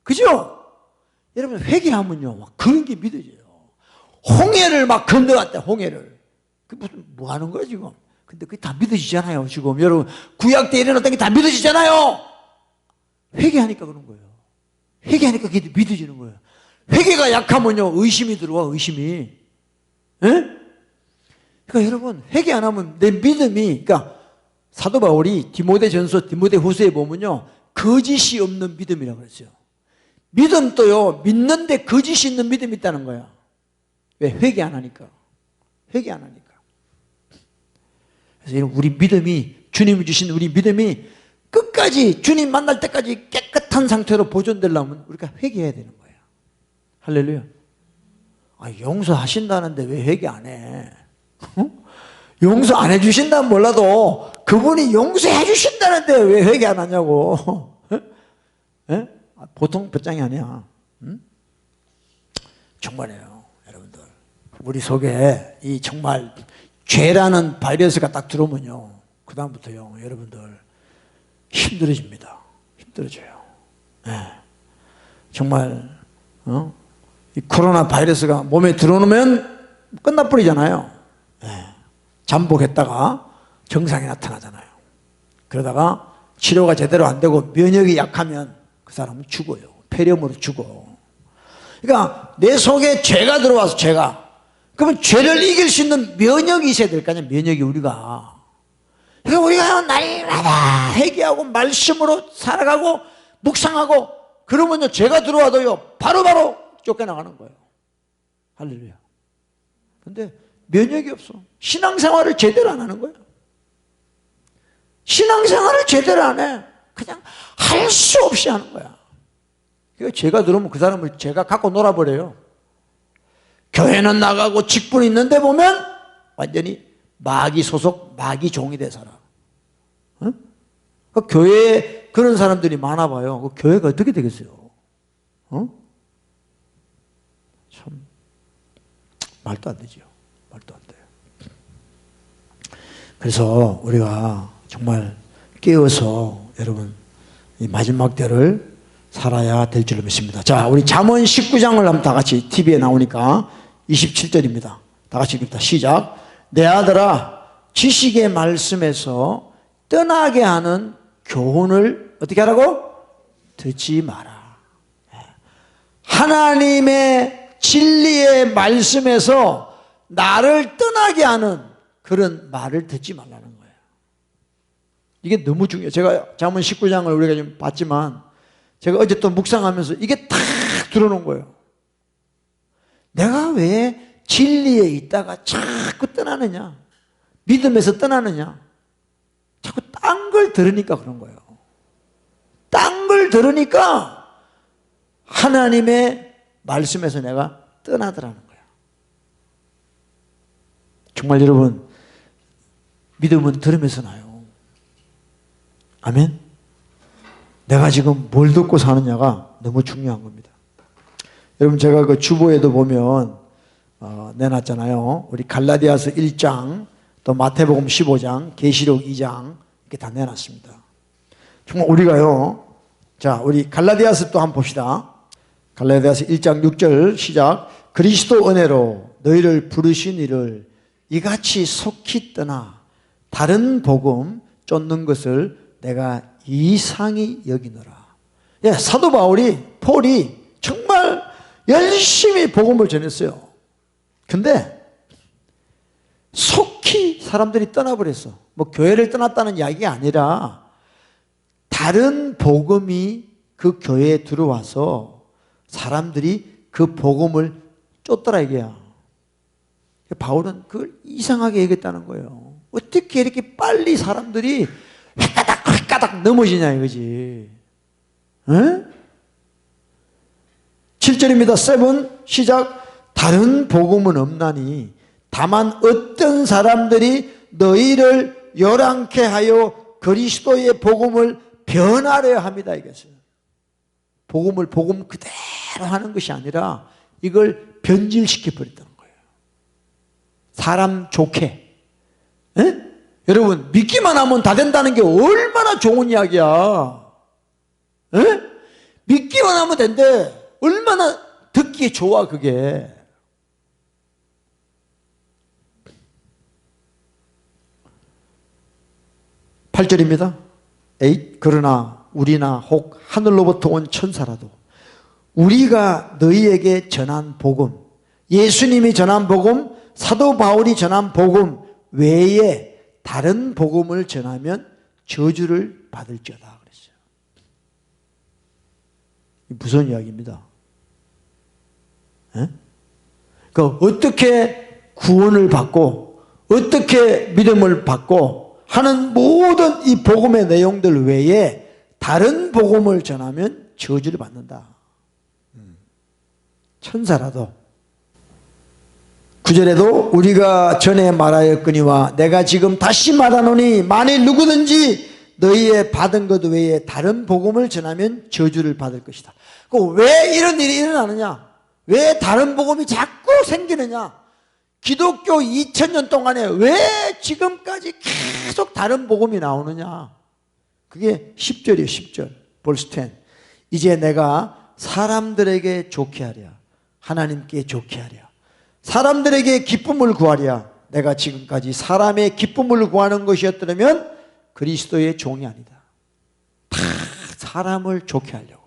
그죠? 여러분 회개하면요 막 그런 게 믿어져요. 홍해를 막 건너갔대. 홍해를. 그 무슨 뭐 하는 거야 지금? 근데 그게 다 믿어지잖아요. 지금 여러분 구약 때 일어났던 게 다 믿어지잖아요. 회개하니까 그런 거예요. 회개하니까 그게 믿어지는 거예요. 회개가 약하면요 의심이 들어와. 의심이. 예? 그러니까 여러분 회개 안 하면 내 믿음이, 그러니까 사도 바울이 디모데전서 디모데후서에 보면요 거짓이 없는 믿음이라고 그랬어요. 믿음도요 믿는데 거짓이 있는 믿음이 있다는 거야. 왜? 회개 안 하니까. 회개 안 하니까. 그래서 우리 믿음이, 주님이 주신 우리 믿음이 끝까지 주님 만날 때까지 깨끗한 상태로 보존되려면 우리가 회개해야 되는 거예요. 할렐루야. 용서하신다는데 왜 회개 안 해? 용서 안 해주신다면 몰라도 그분이 용서해 주신다는데 왜 회개 안 하냐고. 예? 보통 배짱이 아니야. 응? 정말이에요, 여러분들. 우리 속에 이 정말 죄라는 바이러스가 딱 들어오면요, 그 다음부터요, 여러분들 힘들어집니다. 힘들어져요. 예. 정말 이 코로나 바이러스가 몸에 들어오면 끝나버리잖아요. 예. 잠복했다가 증상이 나타나잖아요. 그러다가 치료가 제대로 안 되고 면역이 약하면 그 사람은 죽어요. 폐렴으로 죽어. 그러니까 내 속에 죄가 들어와서 그러면 죄를 이길 수 있는 면역이 있어야 될 거 아니야. 면역이 우리가. 그러니까 우리가 날마다 회개하고 말씀으로 살아가고 묵상하고 그러면요 죄가 들어와도요 바로바로 쫓겨나가는 거예요. 할렐루야. 근데 면역이 없어. 신앙생활을 제대로 안 하는 거예요. 신앙생활을 제대로 안 해. 그냥 할 수 없이 하는 거야. 그러니까 죄가 들어오면 그 사람을 죄가 갖고 놀아버려요. 교회는 나가고 직분이 있는데 보면 완전히 마귀 소속, 마귀 종이 돼 살아. 응? 그 교회에 그런 사람들이 많아 봐요. 그 교회가 어떻게 되겠어요? 참 말도 안 되죠. 말도 안 돼요. 그래서 우리가 정말 깨어서 여러분 이 마지막 때를 살아야 될 줄로 믿습니다. 자, 우리 잠언 19장을 한번 다 같이 TV에 나오니까 27절입니다. 다 같이 읽습니다. 시작. 내 아들아, 지식의 말씀에서 떠나게 하는 교훈을 어떻게 하라고? 듣지 마라. 하나님의 진리의 말씀에서 나를 떠나게 하는 그런 말을 듣지 말라는 거예요. 이게 너무 중요해요. 제가 잠언 19장을 우리가 좀 봤지만 제가 어제 또 묵상하면서 이게 탁 들어놓은 거예요. 내가 왜 진리에 있다가 자꾸 떠나느냐? 믿음에서 떠나느냐? 자꾸 딴 걸 들으니까 그런 거예요. 딴 걸 들으니까 하나님의 말씀에서 내가 떠나더라는 거야. 정말 여러분, 믿음은 들으면서 나요. 아멘. 내가 지금 뭘 듣고 사느냐가 너무 중요한 겁니다. 여러분, 제가 그 주보에도 보면 내놨잖아요. 우리 갈라디아서 1장, 또 마태복음 15장, 계시록 2장 이렇게 다 내놨습니다. 정말 우리가요. 자, 우리 갈라디아서 또 한번 봅시다. 갈라디아서 1장 6절 시작. 그리스도 은혜로 너희를 부르신 이를 이같이 속히 떠나 다른 복음 쫓는 것을 내가 이상히 여기노라. 예, 사도 폴이 정말 열심히 복음을 전했어요. 근데 속히 사람들이 떠나버렸어. 뭐 교회를 떠났다는 이야기가 아니라 다른 복음이 그 교회에 들어와서 사람들이 그 복음을 쫓더라 이게야. 바울은 그걸 이상하게 얘기했다는 거예요. 어떻게 이렇게 빨리 사람들이 획가닥 넘어지냐 이거지. 에? 7절입니다. 7 시작. 다른 복음은 없나니 다만 어떤 사람들이 너희를 요란케 하여 그리스도의 복음을 변하려 합니다. 이것은 복음을 복음 그대로 하는 것이 아니라 이걸 변질시켜 버렸다는 거예요. 사람 좋게. 에? 여러분, 믿기만 하면 다 된다는 게 얼마나 좋은 이야기야. 에? 믿기만 하면 된대. 얼마나 듣기에 좋아 그게. (8절입니다) 8. 그러나 우리나 혹 하늘로부터 온 천사라도 우리가 너희에게 전한 복음, 예수님이 전한 복음, 사도 바울이 전한 복음 외에 다른 복음을 전하면 저주를 받을지어다 그랬어요. 무서운 이야기입니다. 그러니까 어떻게 구원을 받고 어떻게 믿음을 받고 하는 모든 이 복음의 내용들 외에 다른 복음을 전하면 저주를 받는다. 천사라도. 9절에도 우리가 전에 말하였거니와 내가 지금 다시 말하노니 만일 누구든지 너희의 받은 것 외에 다른 복음을 전하면 저주를 받을 것이다. 왜 이런 일이 일어나느냐? 왜 다른 복음이 자꾸 생기느냐? 기독교 2000년 동안에 왜 지금까지 계속 다른 복음이 나오느냐? 그게 10절이에요. 10절. 벌스 10. 이제 내가 사람들에게 좋게 하랴. 하나님께 좋게 하랴. 사람들에게 기쁨을 구하랴. 내가 지금까지 사람의 기쁨을 구하는 것이었더라면 그리스도의 종이 아니다. 다 사람을 좋게 하려고,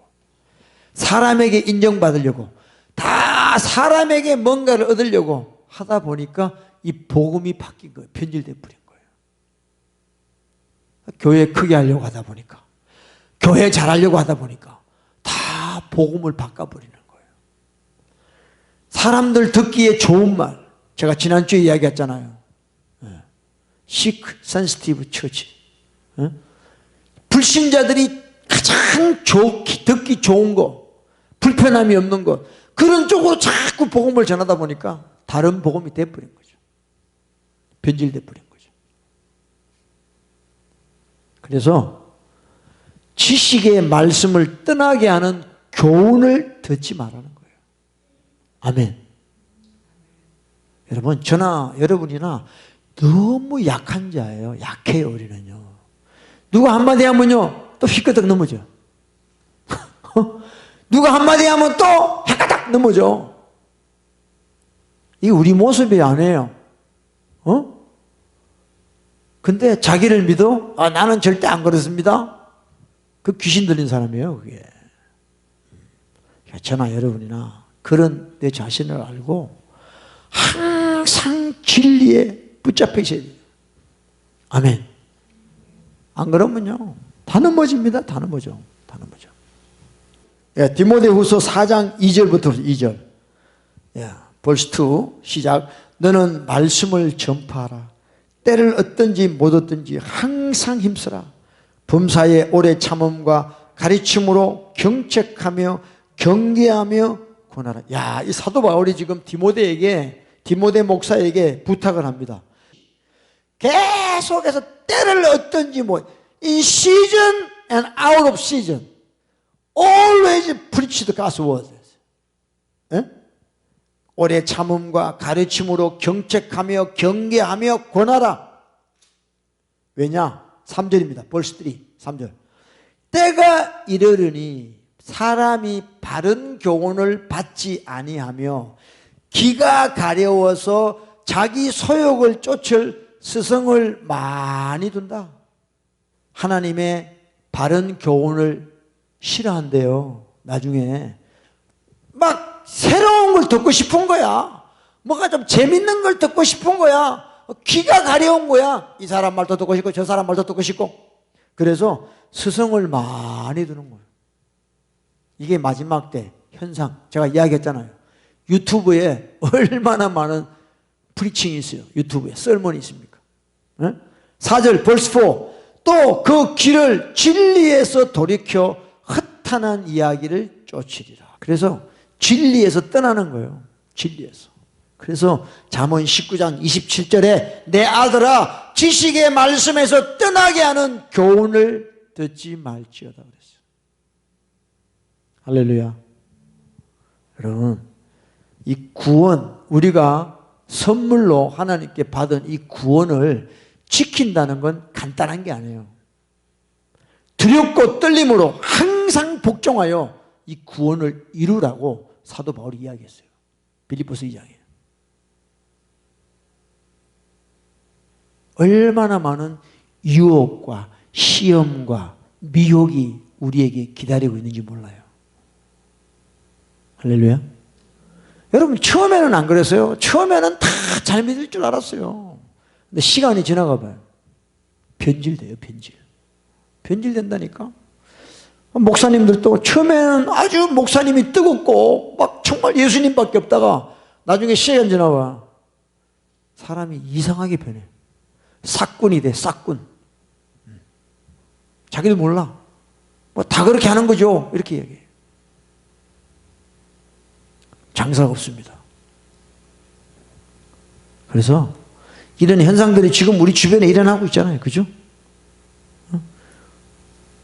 사람에게 인정받으려고, 다 사람에게 뭔가를 얻으려고 하다 보니까 이 복음이 바뀐 거예요. 변질돼 버린 거예요. 교회 크게 하려고 하다 보니까, 교회 잘하려고 하다 보니까 다 복음을 바꿔버리는 거예요. 사람들 듣기에 좋은 말, 제가 지난주에 이야기했잖아요. Sick, sensitive church. 불신자들이 가장 듣기 좋은 거, 불편함이 없는 것, 그런 쪽으로 자꾸 복음을 전하다 보니까 다른 복음이 돼버린 거죠. 변질돼 버린 거죠. 그래서 지식의 말씀을 떠나게 하는 교훈을 듣지 말라는 거예요. 아멘. 여러분, 저나 여러분이나 너무 약한 자예요. 약해요, 우리는요. 누가 한마디 하면요, 또 휘끄덕 넘어져. 누가 한마디 하면 또 헷가닥 넘어져. 이게 우리 모습이 아니에요. 근데 자기를 믿어? 나는 절대 안 그렇습니다. 그 귀신 들린 사람이에요, 그게. 저나 여러분이나 그런 내 자신을 알고 항상 진리에 붙잡혀 있어야 돼요. 아멘. 안 그러면요, 다 넘어집니다. 다 넘어져. 다 넘어져. 예, 디모데후서 4장 2절부터 2절. 예, 벌스 2 시작. 너는 말씀을 전파하라. 때를 얻든지 못 얻든지 항상 힘쓰라. 범사에 오래 참음과 가르침으로 경책하며 경계하며 권하라. 야, 이 사도 바울이 지금 디모데 목사에게 부탁을 합니다. 계속해서 때를 얻든지 in season and out of season always preach the gospel word. 예? 오래 참음과 가르침으로 경책하며 경계하며 권하라. 왜냐? 3절입니다. 벌스 3, 3절. 때가 이르르니 사람이 바른 교훈을 받지 아니하며 기가 가려워서 자기 소욕을 쫓을 스승을 많이 둔다. 하나님의 바른 교훈을 싫어한대요. 나중에 막 새로운 걸 듣고 싶은 거야. 뭐가 좀 재밌는 걸 듣고 싶은 거야. 귀가 가려운 거야. 이 사람 말도 듣고 싶고 저 사람 말도 듣고 싶고. 그래서 스승을 많이 두는 거예요. 이게 마지막 때 현상. 제가 이야기했잖아요. 유튜브에 얼마나 많은 프리칭이 있어요. 유튜브에 설문이 있습니까? 4절 벌스 4. 또 그 길을 진리에서 돌이켜 허탄한 이야기를 쫓으리라. 그래서 진리에서 떠나는 거예요. 진리에서. 그래서 잠언 19장 27절에 내 아들아 지식의 말씀에서 떠나게 하는 교훈을 듣지 말지어다 그랬어요. 할렐루야. 여러분, 이 구원, 우리가 선물로 하나님께 받은 이 구원을 지킨다는 건 간단한 게 아니에요. 두렵고 떨림으로 항상 복종하여 이 구원을 이루라고 사도 바울이 이야기했어요. 빌립보서 2장에. 얼마나 많은 유혹과 시험과 미혹이 우리에게 기다리고 있는지 몰라요. 할렐루야. 여러분 처음에는 안 그랬어요. 처음에는 다 잘 믿을 줄 알았어요. 근데 시간이 지나가 봐요. 변질돼요. 변질된다니까. 목사님들도 처음에는 아주 목사님이 뜨겁고 막 정말 예수님밖에 없다가 나중에 시간 지나봐 사람이 이상하게 변해. 삭군이 돼. 삭군. 자기도 몰라. 뭐 다 그렇게 하는 거죠. 이렇게 얘기해요. 장사가 없습니다. 그래서 이런 현상들이 지금 우리 주변에 일어나고 있잖아요. 그죠?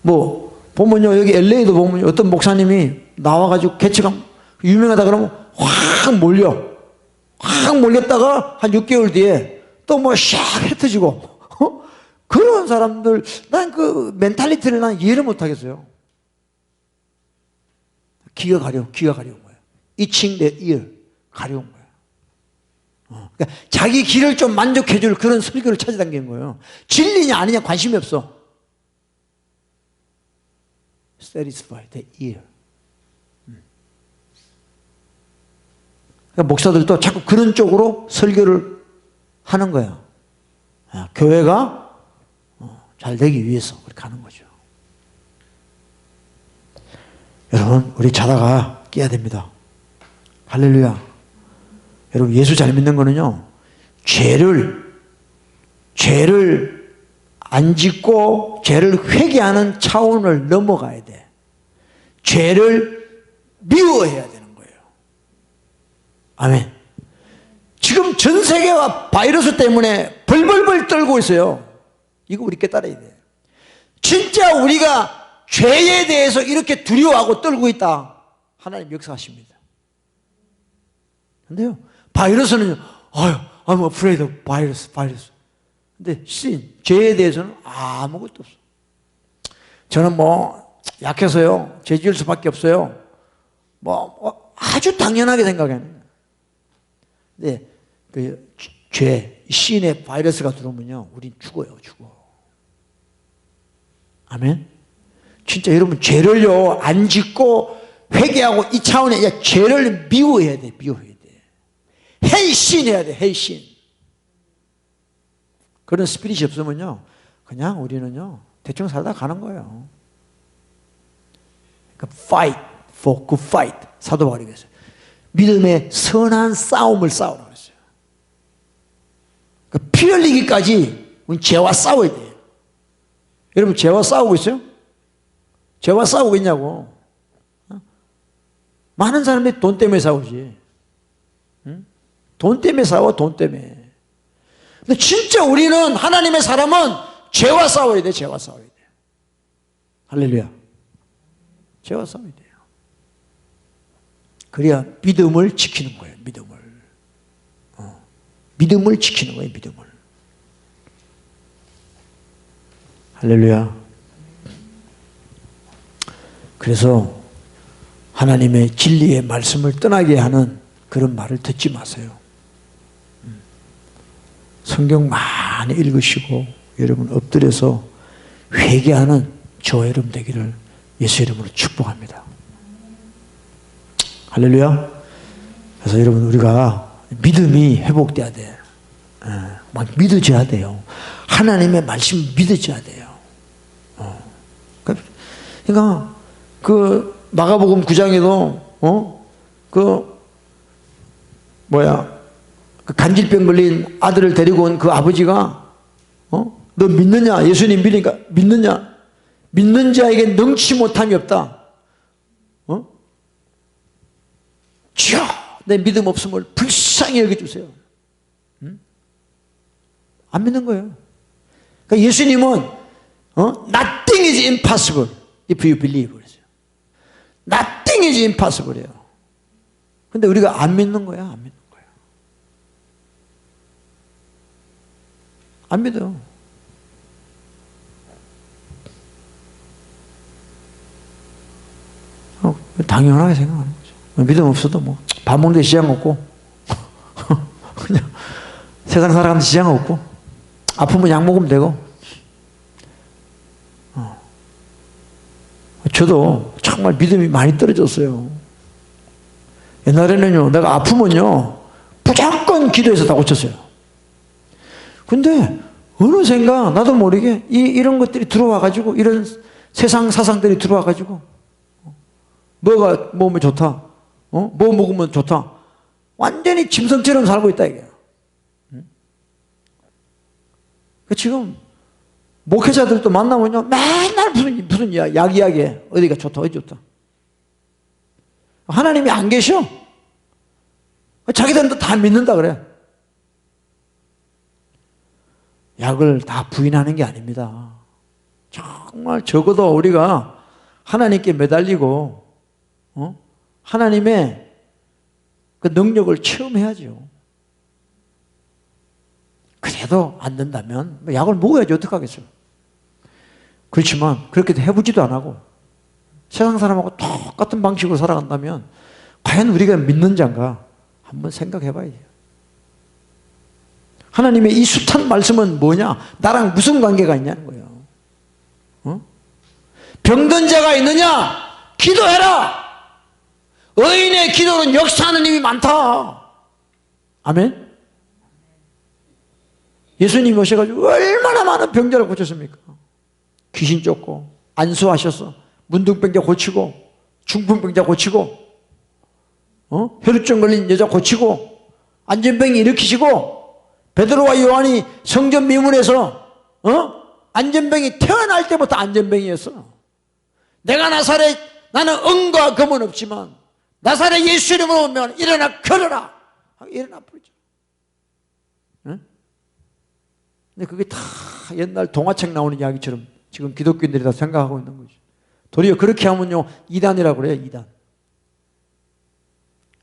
뭐 보면요. 여기 LA도 보면 어떤 목사님이 나와가지고 개척하면 유명하다 그러면 확 몰렸다가 한 6개월 뒤에 또 뭐 샥 흩어지고 그런 사람들 난 그 멘탈리티를 난 이해를 못하겠어요. 귀가 가려운 거예요. Itching the ear. 가려운 거예요. 그러니까 자기 귀를 좀 만족해줄 그런 설교를 찾아다니는 거예요. 진리냐 아니냐 관심이 없어. Satisfy the ear. 그러니까 목사들도 자꾸 그런 쪽으로 설교를 하는 거예요. 교회가 잘 되기 위해서 그렇게 하는 거죠. 여러분 우리 자다가 깨야 됩니다. 할렐루야. 여러분 예수 잘 믿는 거는요. 죄를 안 짓고 죄를 회개하는 차원을 넘어가야 돼. 죄를 미워해야 되는 거예요. 아멘. 지금 전 세계가 바이러스 때문에 벌벌벌 떨고 있어요. 이거 우리 깨달아야 돼. 진짜 우리가 죄에 대해서 이렇게 두려워하고 떨고 있다. 하나님 역사하십니다. 근데요, 바이러스는요, I'm afraid of virus. 근데 죄에 대해서는 아무것도 없어. 저는 뭐 약해서요, 죄 지을 수밖에 없어요. 아주 당연하게 생각해요. 근데 그 죄, 신의 바이러스가 들어오면요, 우린 죽어요. 아멘. 진짜 여러분 죄를요 안 짓고 회개하고 이 차원에 죄를 미워해야 돼. 회신해야 돼. 회신. 그런 스피릿이 없으면요 그냥 우리는요 대충 살다 가는 거예요. 그러니까 fight for good fight. 사도 바울이 그랬어요. 믿음의 선한 싸움을 싸우라고 그랬어요. 그러니까 피 흘리기까지 우리 죄와 싸워야 돼요. 여러분 죄와 싸우고 있어요? 죄와 싸우고 있냐고. 많은 사람들이 돈 때문에 싸우지. 응? 돈 때문에 싸워, 돈 때문에. 근데 진짜 우리는, 하나님의 사람은 죄와 싸워야 돼, 죄와 싸워야 돼. 할렐루야. 죄와 싸워야 돼요. 그래야 믿음을 지키는 거예요, 믿음을. 믿음을 지키는 거예요, 믿음을. 할렐루야. 그래서 하나님의 진리의 말씀을 떠나게 하는 그런 말을 듣지 마세요. 성경 많이 읽으시고 여러분 엎드려서 회개하는 저와 여러분 되기를 예수 이름으로 축복합니다. 할렐루야. 그래서 여러분 우리가 믿음이 회복돼야 돼. 막 믿어져야 돼요. 하나님의 말씀 믿어져야 돼요. 그러니까 그 마가복음 9장에도 그 간질병 걸린 아들을 데리고 온 그 아버지가 너 믿느냐? 예수님 믿으니까 믿느냐? 믿는 자에게 능치 못함이 없다. 주여 내 믿음 없음을 불쌍히 여겨주세요. 안 믿는 거예요. 그러니까 예수님은 nothing is impossible if you believe. nothing is impossible이에요. 근데 우리가 안 믿는 거야, 안 믿는 거야. 안 믿어. 당연하게 생각하는 거죠. 믿음 없어도 뭐 밥 먹는데 지장 없고 그냥 세상 살아가는데 지장 없고 아프면 약 먹으면 되고. 저도 정말 믿음이 많이 떨어졌어요. 옛날에는요, 내가 아프면요 무조건 기도해서 다 고쳤어요. 근데 어느샌가 나도 모르게 이런 것들이 들어와가지고, 이런 세상 사상들이 들어와가지고, 뭐가 몸에 좋다, 뭐 먹으면 좋다, 완전히 짐승처럼 살고 있다 이게. 지금 목회자들도 만나면요 맨날 무슨 약 이야기해. 어디가 좋다, 어디 좋다. 하나님이 안 계셔. 자기들은 다 믿는다 그래. 약을 다 부인하는 게 아닙니다. 정말 적어도 우리가 하나님께 매달리고 하나님의 그 능력을 체험해야죠. 그래도 안 된다면 약을 먹어야지 어떡하겠어요. 그렇지만 그렇게 해보지도 안 하고 세상 사람하고 똑같은 방식으로 살아간다면 과연 우리가 믿는 자인가 한번 생각해 봐야 돼요. 하나님의 이 숱한 말씀은 뭐냐? 나랑 무슨 관계가 있냐는 거예요. 병든 자가 있느냐? 기도해라. 의인의 기도는 역사하는 힘이 많다. 아멘. 예수님이 오셔가지고 얼마나 많은 병자를 고쳤습니까? 귀신 쫓고 안수하셔서 문둥병자 고치고 중풍병자 고치고 혈루증 걸린 여자 고치고 안전병이 일으키시고, 베드로와 요한이 성전 미문에서 안전병이 태어날 때부터 안전병이었어. 내가 나사렛, 나는 은과 금은 없지만 나사렛 예수 이름으로 오면 일어나 걸어라. 일어나 버리죠. 근데 그게 다 옛날 동화책 나오는 이야기처럼 지금 기독교인들이 다 생각하고 있는 거죠. 도리어 그렇게 하면요 이단이라고 그래요.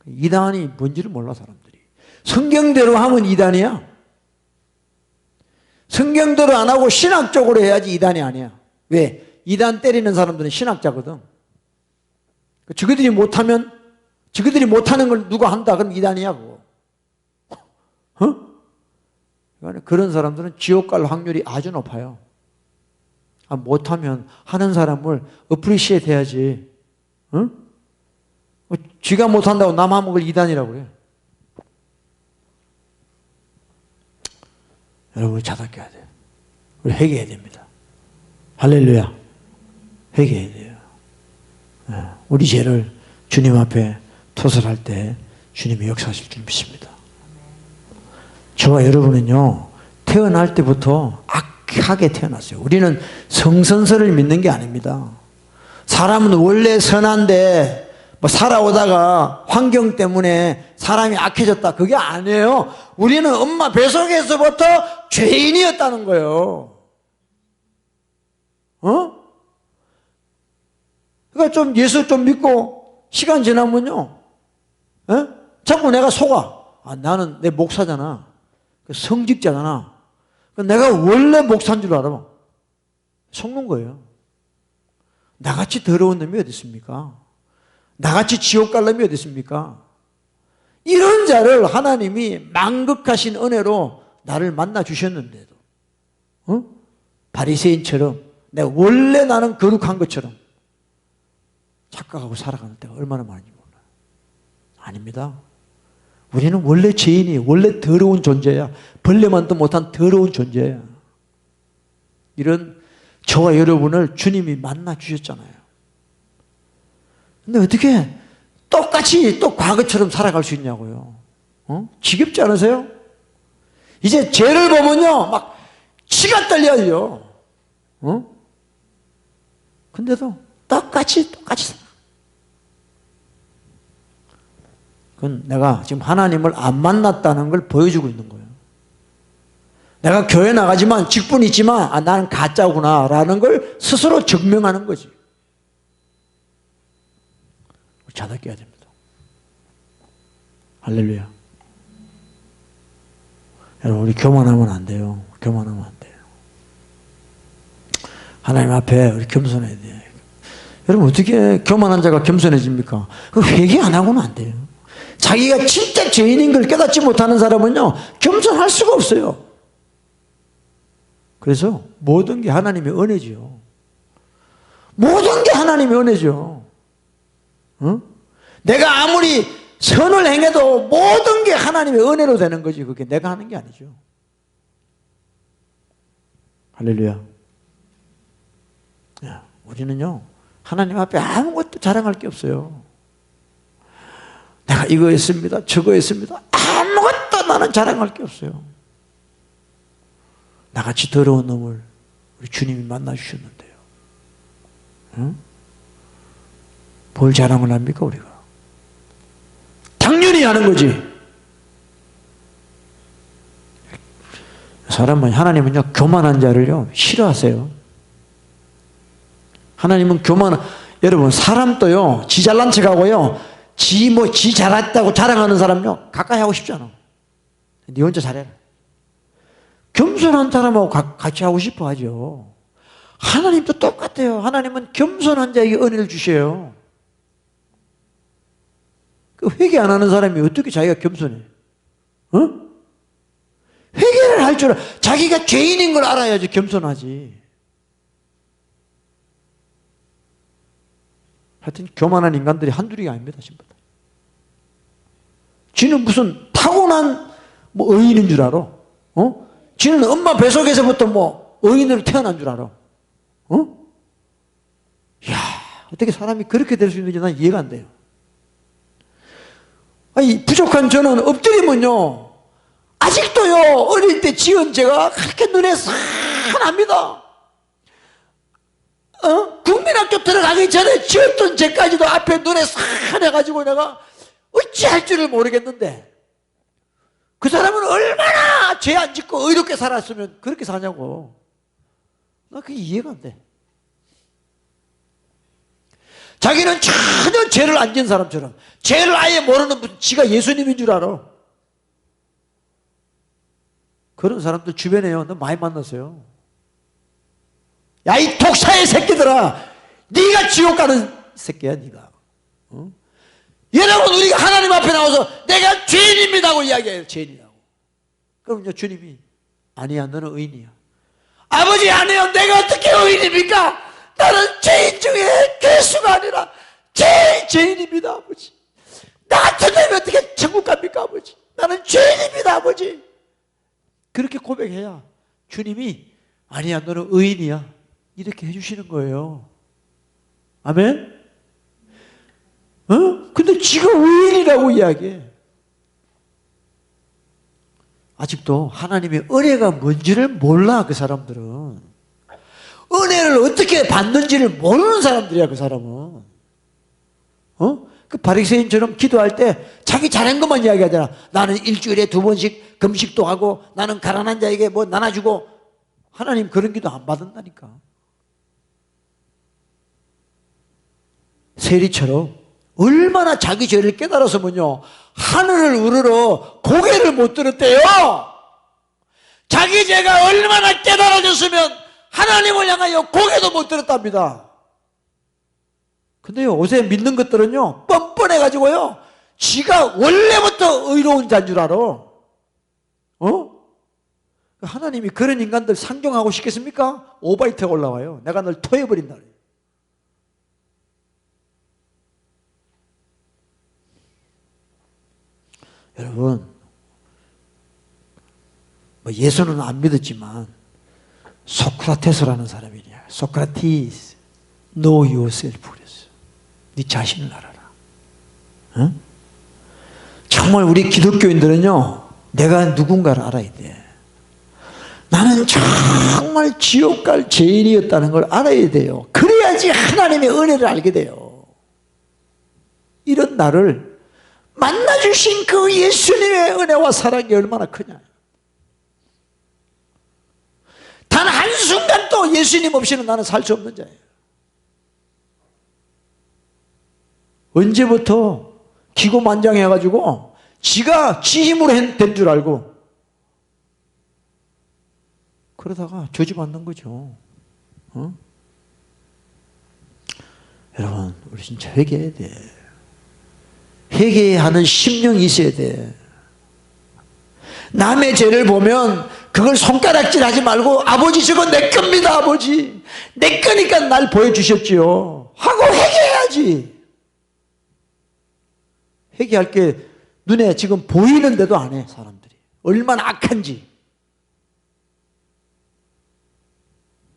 이단이 뭔지를 몰라 사람들이. 성경대로 하면 이단이야. 성경대로 안 하고 신학적으로 해야지 이단이 아니야. 왜? 이단 때리는 사람들은 신학자거든. 저희들이 못하면, 저희들이 못하는 걸 누가 한다 그럼 이단이야 그거. 그런 사람들은 지옥 갈 확률이 아주 높아요. 못하면 하는 사람을 어프리시에이트 해야지. 쥐가 못한다고 남 하는 걸 이단이라고 그래. 여러분 자각해야 돼요. 우리 회개해야 됩니다. 할렐루야. 회개해야 돼요. 우리 죄를 주님 앞에 토설할 때 주님이 역사하실 줄 믿습니다. 저와 여러분은요 태어날 때부터 악하게 태어났어요. 우리는 성선설을 믿는 게 아닙니다. 사람은 원래 선한데 뭐 살아오다가 환경 때문에 사람이 악해졌다. 그게 아니에요. 우리는 엄마 뱃속에서부터 죄인이었다는 거예요. 그러니까 좀 예수 좀 믿고 시간 지나면요, 자꾸 내가 속아. 나는 내 목사잖아. 성직자잖아. 내가 원래 목사인 줄 알아. 속는 거예요. 나같이 더러운 놈이 어디 있습니까? 나같이 지옥 갈 놈이 어디 있습니까? 이런 자를 하나님이 만극하신 은혜로 나를 만나 주셨는데도 바리새인처럼 내가 원래 나는 거룩한 것처럼 착각하고 살아가는 때가 얼마나 많은지 몰라요. 아닙니다. 우리는 원래 죄인이 원래 더러운 존재야. 벌레만도 못한 더러운 존재야. 이런 저와 여러분을 주님이 만나 주셨잖아요. 근데 어떻게 똑같이 또 과거처럼 살아갈 수 있냐고요. 지겹지 않으세요? 이제 죄를 보면요, 막 치가 떨려요. 근데도 똑같이 살아. 그건 내가 지금 하나님을 안 만났다는 걸 보여주고 있는 거예요. 내가 교회 나가지만 직분 있지만 나는 가짜구나 라는 걸 스스로 증명하는 거지. 자다 깨야 됩니다. 할렐루야. 여러분, 우리 교만하면 안 돼요. 교만하면 안 돼요. 하나님 앞에 우리 겸손해야 돼요. 여러분, 어떻게 교만한 자가 겸손해집니까? 그 회개 안 하고는 안 돼요. 자기가 진짜 죄인인 걸 깨닫지 못하는 사람은요, 겸손할 수가 없어요. 그래서 모든 게 하나님의 은혜죠. 모든 게 하나님의 은혜죠. 내가 아무리 선을 행해도 모든 게 하나님의 은혜로 되는 거지. 그게 내가 하는 게 아니죠. 할렐루야. 우리는요, 하나님 앞에 아무것도 자랑할 게 없어요. 내가 이거 했습니다. 저거 했습니다. 아무것도 나는 자랑할 게 없어요. 나같이 더러운 놈을 우리 주님이 만나 주셨는데요. 뭘 자랑을 합니까, 우리가? 당연히 하는 거지. 사람은, 하나님은요, 교만한 자를요, 싫어하세요. 하나님은 여러분, 사람도요, 지 잘난 척하고요, 지 잘했다고 자랑하는 사람요, 가까이 하고 싶지 않아. 네 혼자 잘해라. 겸손한 사람하고 같이 하고 싶어 하죠. 하나님도 똑같아요. 하나님은 겸손한 자에게 은혜를 주셔요. 그 회개 안 하는 사람이 어떻게 자기가 겸손해? 회개를 할 줄 자기가 죄인인 걸 알아야지 겸손하지. 하여튼 교만한 인간들이 한둘이 아닙니다. 전부 다. 지는 무슨 타고난 의인인 줄 알아? 지는 엄마 뱃속에서부터 의인으로 태어난 줄 알아? 이야, 어떻게 사람이 그렇게 될 수 있는지 난 이해가 안 돼요. 아니, 부족한 저는 엎드리면요, 아직도요, 어릴 때 지은 죄가 그렇게 눈에 선합니다. 국민학교 들어가기 전에 지었던 죄까지도 앞에 눈에 선해가지고 내가 어찌할 줄을 모르겠는데, 그 사람은 얼마나 죄 안 짓고 의롭게 살았으면 그렇게 사냐고. 나 그게 이해가 안 돼. 자기는 전혀 죄를 안 지은 사람처럼, 죄를 아예 모르는 분, 지가 예수님인 줄 알아. 그런 사람들 주변에요, 너 많이 만났어요. 야, 이 독사의 새끼들아, 네가 지옥 가는 새끼야, 네가. 여러분, 우리가 하나님 앞에 나와서 내가 죄인입니다고 이야기해요. 죄인이라고. 그럼요, 주님이 아니야, 너는 의인이야. 아버지, 아니요, 내가 어떻게 의인입니까? 나는 죄인 중에 괴수가 아니라 죄인입니다, 아버지. 나 같은 놈이 어떻게 천국 갑니까, 아버지? 나는 죄인입니다, 아버지. 그렇게 고백해야 주님이 아니야, 너는 의인이야, 이렇게 해주시는 거예요. 아멘? 근데 지가 의인이라고 이야기해. 아직도 하나님의 은혜가 뭔지를 몰라, 그 사람들은. 은혜를 어떻게 받는지를 모르는 사람들이야, 그 사람은. 그 바리새인처럼 기도할 때 자기 잘한 것만 이야기하잖아. 나는 일주일에 2번씩 금식도 하고 나는 가난한 자에게 뭐 나눠주고. 하나님 그런 기도 안 받는다니까. 세리처럼 얼마나 자기 죄를 깨달았으면요 하늘을 우러러 고개를 못 들었대요. 자기 죄가 얼마나 깨달아졌으면 하나님을 향하여 고개도 못 들었답니다. 근데요 요새 믿는 것들은요 뻔뻔해가지고요 지가 원래부터 의로운 자인 줄 알아. 하나님이 그런 인간들 상종하고 싶겠습니까? 오바이트가 올라와요. 내가 널 토해버린다. 여러분, 뭐 예수는 안 믿었지만 소크라테스라는 사람이냐. 소크라티스, know yourself 그랬어요. 네 자신을 알아라. 응? 정말 우리 기독교인들은요, 내가 누군가를 알아야 돼. 나는 정말 지옥 갈 죄인이었다는 걸 알아야 돼요. 그래야지 하나님의 은혜를 알게 돼요. 이런 나를 만나주신 그 예수님의 은혜와 사랑이 얼마나 크냐. 단 한순간도 예수님 없이는 나는 살 수 없는 자예요. 언제부터 기고만장해가지고 지가 지 힘으로 된 줄 알고 그러다가 저주받는 거죠. 여러분 우리 진짜 회개해야 돼. 회개하는 심령이 있어야 돼. 남의 죄를 보면 그걸 손가락질하지 말고 아버지 저거 내 겁니다 아버지 내 거니까 날 보여주셨지요 하고 회개해야지. 회개할 게 눈에 지금 보이는데도 안 해. 사람들이 얼마나 악한지.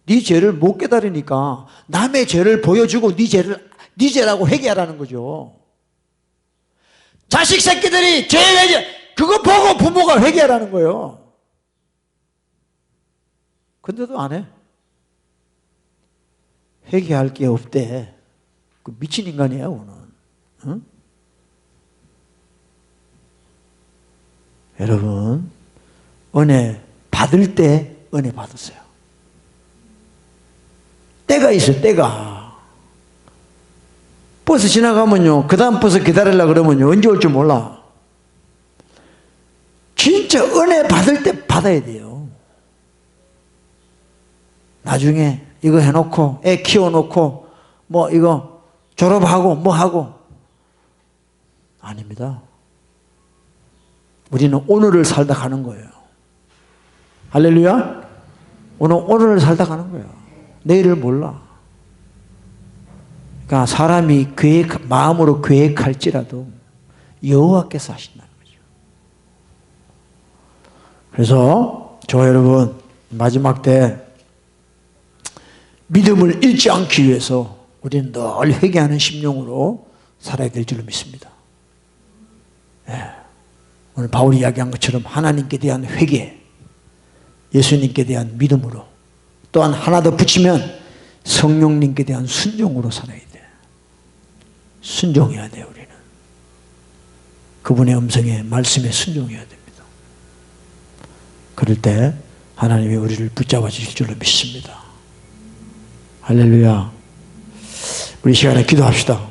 네 죄를 못 깨달으니까 남의 죄를 보여주고 네 죄라고 회개하라는 거죠. 자식 새끼들이 죄 그거 보고 부모가 회개하라는 거예요. 근데도 안 해. 회개할 게 없대. 그 미친 인간이야 오늘. 응? 여러분 은혜 받을 때 은혜 받았어요. 때가 있어요. 때가. 버스 지나가면요 그 다음 버스 기다리려고 그러면요 언제 올 줄 몰라. 진짜 은혜 받을 때 받아야 돼요. 나중에 이거 해놓고 애 키워놓고 뭐 이거 졸업하고 뭐 하고 아닙니다. 우리는 오늘을 살다 가는 거예요. 할렐루야. 오늘을 살다 가는 거예요. 내일을 몰라. 그러니까 사람이 마음으로 계획할지라도 여호와께서 하신다는 거죠. 그래서 저 여러분 마지막 때 믿음을 잃지 않기 위해서 우리는 늘 회개하는 심령으로 살아야 될 줄로 믿습니다. 네. 오늘 바울이 이야기한 것처럼 하나님께 대한 회개, 예수님께 대한 믿음으로 또한 하나 더 붙이면 성령님께 대한 순종으로 살아야 돼. 순종해야 돼. 우리는 그분의 음성에 말씀에 순종해야 됩니다. 그럴 때 하나님이 우리를 붙잡아 주실 줄로 믿습니다. 할렐루야. 우리 시간에 기도합시다.